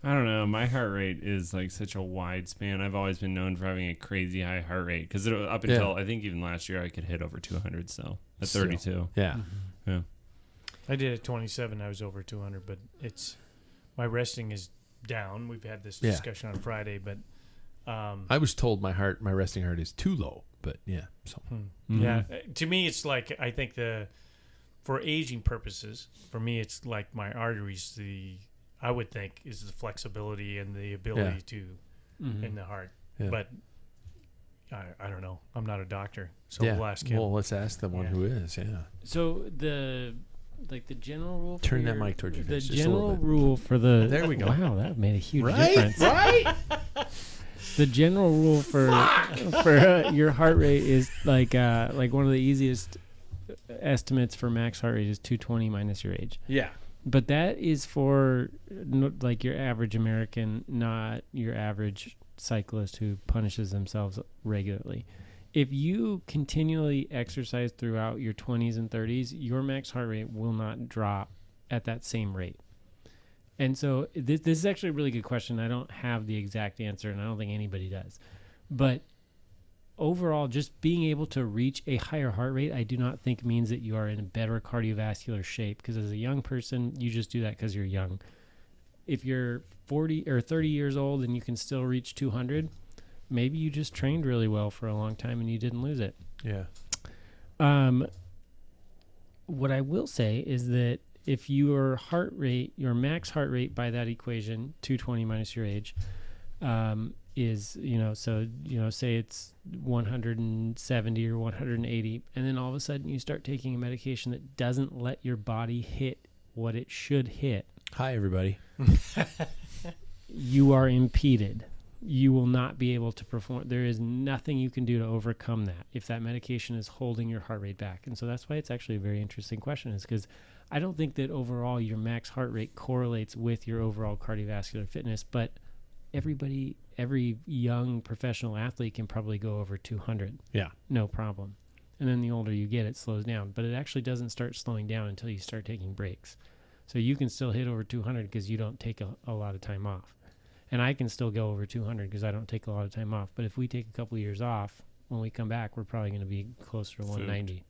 I don't know. My heart rate is like such a wide span. I've always been known for having a crazy high heart rate because up until I think even last year I could hit over 200. So at 32, Yeah. yeah. I did at 27. I was over 200, but my resting is down. We've had this discussion on Friday, but I was told my resting heart is too low, but yeah. So yeah, to me it's like, I think for aging purposes, for me it's like my arteries. I would think is the flexibility and the ability to in the heart, but I don't know. I'm not a doctor, so we'll ask him. Well, let's ask the one who is. Yeah. So the general rule. Turn that mic towards your face. The just a little general bit. rule for the. There we go. Wow, that made a huge Right? difference. Right? The general rule for your heart rate is like one of the easiest estimates for max heart rate is 220 minus your age. Yeah. But that is for like your average American, not your average cyclist who punishes themselves regularly. If you continually exercise throughout your 20s and 30s, your max heart rate will not drop at that same rate. And so this is actually a really good question. I don't have the exact answer, and I don't think anybody does. But overall, just being able to reach a higher heart rate, I do not think means that you are in a better cardiovascular shape, because as a young person, you just do that because you're young. If you're 40 or 30 years old and you can still reach 200, maybe you just trained really well for a long time and you didn't lose it. Yeah. What I will say is that if your heart rate, your max heart rate by that equation, 220 minus your age, is, say it's 170 or 180, and then all of a sudden you start taking a medication that doesn't let your body hit what it should hit. Hi, everybody. You are impeded. You will not be able to perform. There is nothing you can do to overcome that if that medication is holding your heart rate back. And so that's why it's actually a very interesting question, is because I don't think that overall your max heart rate correlates with your overall cardiovascular fitness, but every young professional athlete can probably go over 200. Yeah. No problem. And then the older you get, it slows down. But it actually doesn't start slowing down until you start taking breaks. So you can still hit over 200 because you don't take a lot of time off. And I can still go over 200 because I don't take a lot of time off. But if we take a couple of years off, when we come back, we're probably going to be closer to 190.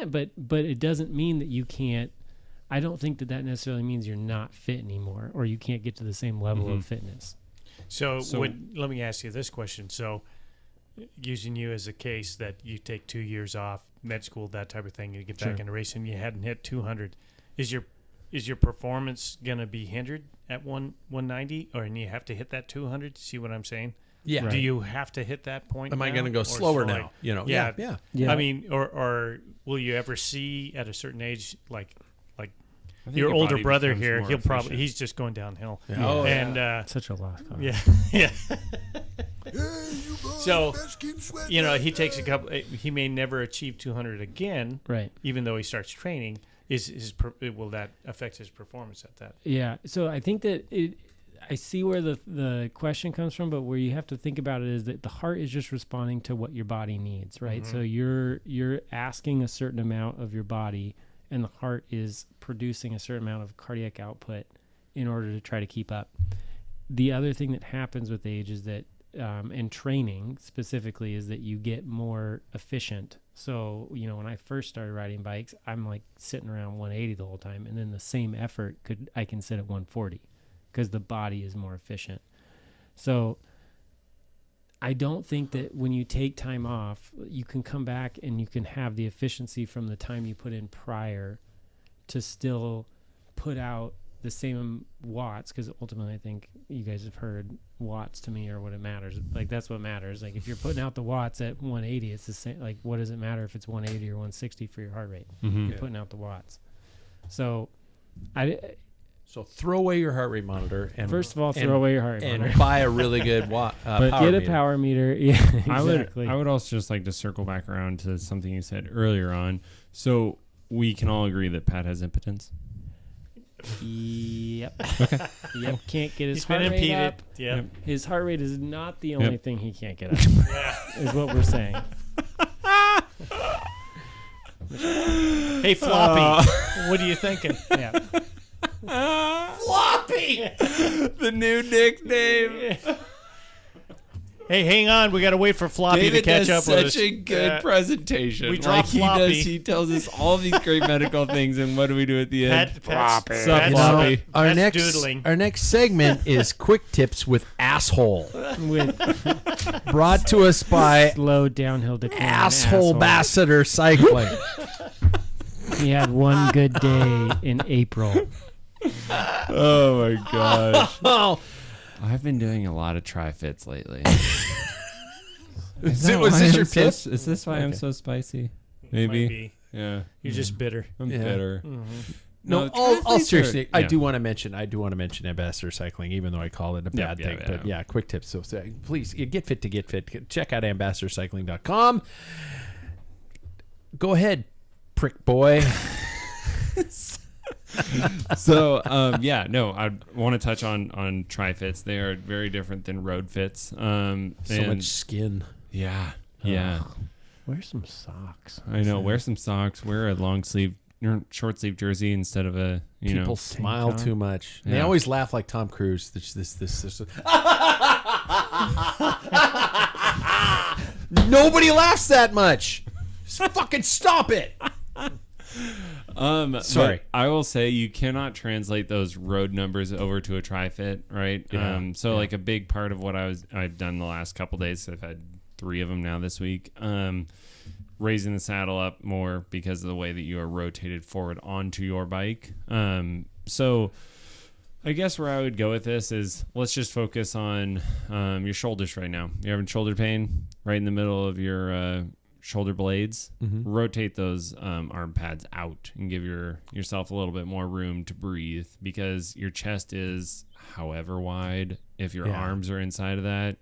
But it doesn't mean that you can't. I don't think that necessarily means you're not fit anymore or you can't get to the same level of fitness. So let me ask you this question. So using you as a case that you take 2 years off, med school, that type of thing, you get back into racing, you hadn't hit 200. Is your performance going to be hindered at 190 or and you have to hit that 200? See what I'm saying? Yeah. Right. Do you have to hit that point? Am I now, going to go or slower so now? like- Yeah. I mean, or will you ever see at a certain age, like I think your older body brother becomes here, more he's efficient. just going downhill. Yeah. Oh, and Such a lost cause. yeah. So, he takes a couple. He may never achieve 200 again, Right. even though he starts training. Will that affect his performance at that? Yeah. So I think that I see where the question comes from, but where you have to think about it is that the heart is just responding to what your body needs, right? So you're asking a certain amount of your body, and the heart is producing a certain amount of cardiac output in order to try to keep up. The other thing that happens with age is that, and training specifically, is that you get more efficient. So, when I first started riding bikes, I'm like sitting around 180 the whole time, and then the same effort I can sit at 140 because the body is more efficient. So I don't think that when you take time off, you can come back and you can have the efficiency from the time you put in prior to still put out the same watts, because ultimately I think you guys have heard watts to me are what it matters. Like, that's what matters. Like, if you're putting out the watts at 180, it's the same. Like, what does it matter if it's 180 or 160 for your heart rate? You're putting out the watts. So So throw away your heart rate monitor and first of all, throw away your heart rate and monitor. buy a really good But power get a meter. power meter. Yeah, exactly. I would also just like to circle back around to something you said earlier on. So we can all agree that Pat has impotence. Yep. Okay. Yep. Can't get his He's been heart rate impeded. up. Yeah. His heart rate is not the only thing he can't get up. Is what we're saying. Hey, Floppy, what are you thinking? Yeah. Floppy, the new nickname. Hey, hang on. We got to wait for Floppy David to catch does up with us. such a good presentation. we dropped he Floppy. does. He tells us all these great medical things, and what do we do at the end? Pat's Floppy. Our Pat's next doodling. our next segment is quick tips with asshole, With brought to us by slow downhill decline. Asshole Ambassador Cycling. He had one good day in April. Oh my gosh! Oh, I've been doing a lot of tri-fits lately. was that this why your I'm so- pitch? Is this why I'm Okay. so spicy? Might Maybe. be. Yeah. You're just bitter. I'm Yeah. bitter. No, No, all triathletes seriously, are- I yeah. do want to mention Ambassador Cycling, even though I call it a bad Yeah, thing. yeah, But yeah. yeah, quick tips. So please get fit to get fit. Check out ambassadorcycling.com. Go ahead, prick boy. So I want to touch on tri-fits. They are very different than road fits. So and much skin. yeah. Wear some socks. I know. Wear some socks. Wear a long sleeve, short sleeve jersey instead of a People smile top. too much. They Yeah. always laugh like Tom Cruise. This. Nobody laughs that much. Just fucking stop it. Sorry. but I will say you cannot translate those road numbers over to a tri-fit, right? Yeah. Like a big part of what I've done the last couple days. I've had 3 of them now this week. Raising the saddle up more because of the way that you are rotated forward onto your bike. So I guess where I would go with this is let's just focus on your shoulders right now. You're having shoulder pain right in the middle of your shoulder blades. Rotate those arm pads out and give yourself a little bit more room to breathe, because your chest is however wide. If your Yeah. arms are inside of that,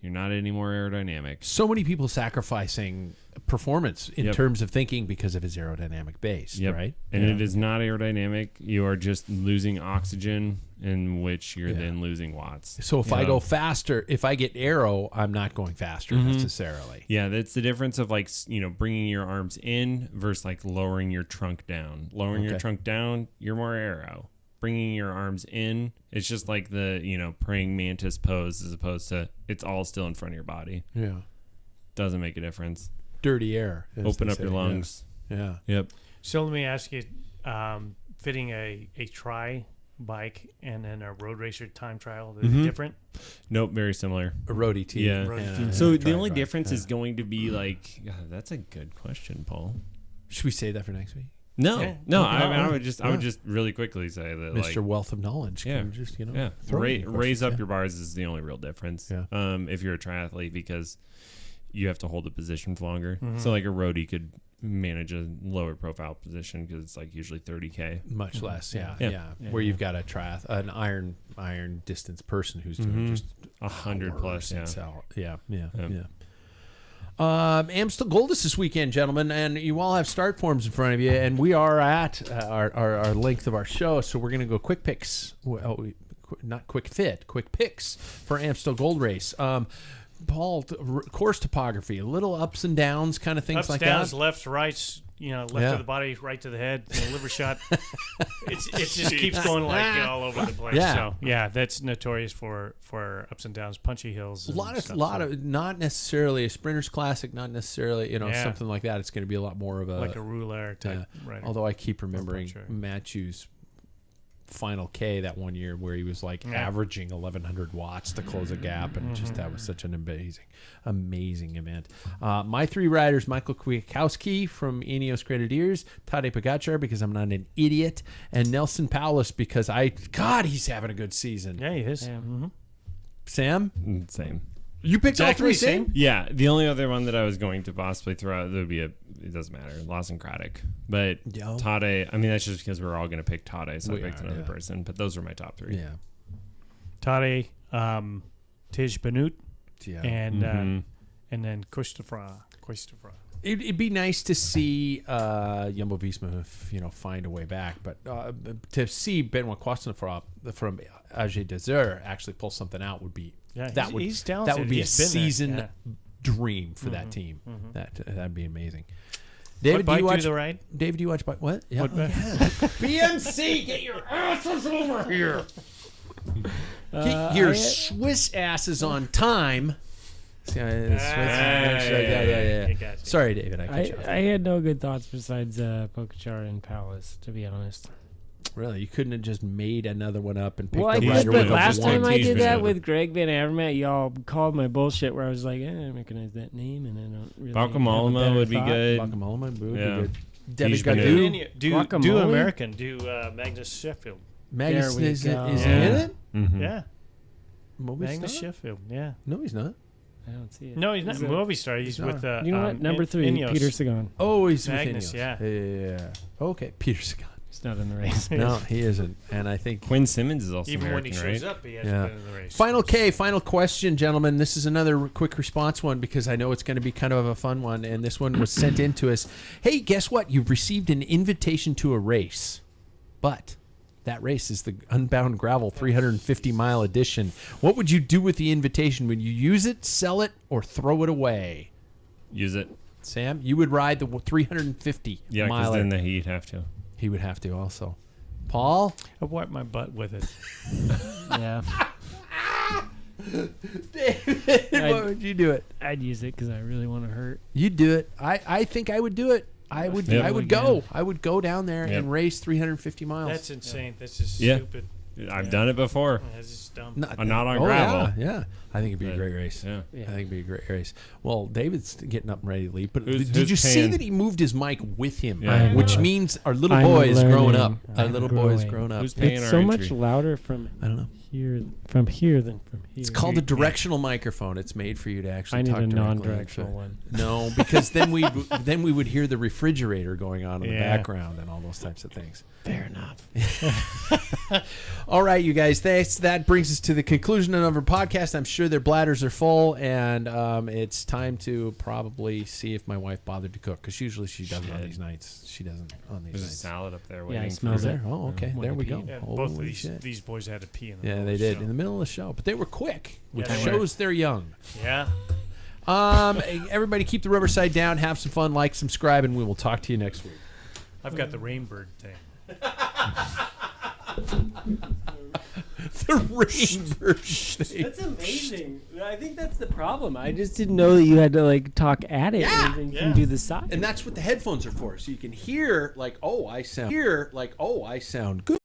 You're not any more aerodynamic. So many people sacrificing performance in terms of thinking because of his aerodynamic base, right? And it is not aerodynamic. You are just losing oxygen, in which you're then losing watts. So if I go faster, if I get aero, I'm not going faster necessarily. Yeah, that's the difference of like, bringing your arms in versus like lowering your trunk down. Lowering your trunk down, you're more aero. Bringing your arms in, it's just like the, praying mantis pose as opposed to it's all still in front of your body. Yeah. Doesn't make a difference. Dirty air. Open up your lungs. Yeah. Yep. So let me ask you, fitting a tri bike and then a road racer time trial, are they different? Nope, very similar. A roadie tee. Yeah. So the only difference is going to be like, that's a good question, Paul. Should we save that for next week? No, Okay. I would just really quickly say that, Mr. Wealth of Knowledge. Can just, raise up your bars is the only real difference. Yeah. If you're a triathlete, because you have to hold the position for longer. So like a roadie could manage a lower profile position because it's like usually 30K. Much less, yeah. Where you've got an iron distance person who's doing just 100 plus. Yeah. Amstel Gold is this weekend, gentlemen, and you all have start forms in front of you, and we are at our length of our show, so we're going to go quick picks. Not quick fit, quick picks for Amstel Gold race. Paul, course topography, a little ups and downs, kind of things ups, like downs, that. Lefts, rights, left to the body, right to the head, liver shot. It just keeps going all over the place. Yeah. So that's notorious for ups and downs, punchy hills. A lot of not necessarily a sprinter's classic, not necessarily something like that. It's going to be a lot more of like a rouleur type. Rider. Although I keep remembering Matthew's final K that one year where he was averaging 1,100 watts to close a gap, and that was such an amazing event. My three riders: Michael Kwiatkowski from Ineos Grenadiers, Tadej Pogacar because I'm not an idiot, and Nelson Paulus because he's having a good season. Yeah, he is. Yeah. Sam, Same. you picked all three same. Yeah, the only other one that I was going to possibly throw out, would be it doesn't matter, Lawson Craddock. But Tadej, that's just because we're all going to pick Tadej, so I picked another person. But those are my top three. Yeah. Tadej, Tej Benoot, and then Christopher. It'd be nice to see Jumbo-Visma, find a way back, but to see Benoit Cosnefroid from AG Desert actually pull something out would be he's talented. That would be a season dream for that team. That'd be amazing. David, do you watch the ride? David, do you watch what? Yeah. BMC, get your asses over here. Get your Swiss asses on time. Yeah. Sorry, David. I had no good thoughts besides Pogacar and Palace, to be honest. Really, you couldn't have just made another one up and picked I the did, rider but with last time I did that over. with Greg Van Avermaet, y'all called my bullshit where I was like, I recognize that name, and I don't really. Bauke Mollema would be good. Bauke Mollema would be good. Tej David Benoot. Gaudu. Do American. Do Magnus Sheffield. Magnus There we is go. he in it? Mm-hmm. Yeah. Movistar? Magnus Sheffield. Yeah. No, he's not. I don't see it. No, he's not Movistar. He's with You know what? Number 3, Ineos. Peter Sagan. Oh, he's Magnus, with Ineos. Yeah. Okay, Peter Sagan. He's not in the race. No, he isn't. And I think Quinn Simmons is also Even American, when he right? shows up, he hasn't been in the race. Final question, gentlemen. This is another quick response one because I know it's going to be kind of a fun one, and this one was sent in to us. Hey, guess what? You've received an invitation to a race, but that race is the Unbound Gravel 350-mile edition. What would you do with the invitation? Would you use it, sell it, or throw it away? Use it. Sam, you would ride the 350 Yeah, because miler. then he'd have to. He would have to also. Paul? I wiped my butt with it. Yeah. David, what would you do it? I'd use it because I really want to hurt. You'd do it. I think I would do it. I would. Yep. I would go. I would go down there Yep. and race 350 miles. That's insane. That's just Yeah. stupid. I've done it before. That's just dumb. Not on gravel. Yeah. I think it'd be a great race. Yeah. I think it'd be a great race. Well, David's getting up and ready to leave. But Who's did you see paying? that he moved his mic with him? Yeah. Which means our little I'm boy is growing learning. up. Our I'm little boy is growing. growing up. Who's paying It's our so entry? much louder from I don't know. here than from here. It's called a directional microphone. It's made for you to actually I need talk a directly non-directional into it. one. No, because then we would hear the refrigerator going on in the Yeah. background and all those types of things. Fair enough. All right, you guys. That brings us to the conclusion of our podcast. I'm sure either their bladders are full and it's time to probably see if my wife bothered to cook, because usually she doesn't on these nights. She doesn't on these There's a nights. salad up there Yeah, waiting I for smelled you. it. Oh, okay. There we go. Yeah, Holy both of shit. these boys had to pee in the Yeah, middle they of the did show. in the middle of the show, but they were quick, which Yeah, they shows they're young. Yeah. Everybody keep the rubber side down, have some fun, like, subscribe, and we will talk to you next week. I've got the Rainbird thing. The Rainbird thing. That's amazing. I think that's the problem. I just didn't know that you had to like talk at it and Yeah. do the side. And that's what the headphones are for, so you can hear like, oh, I sound good.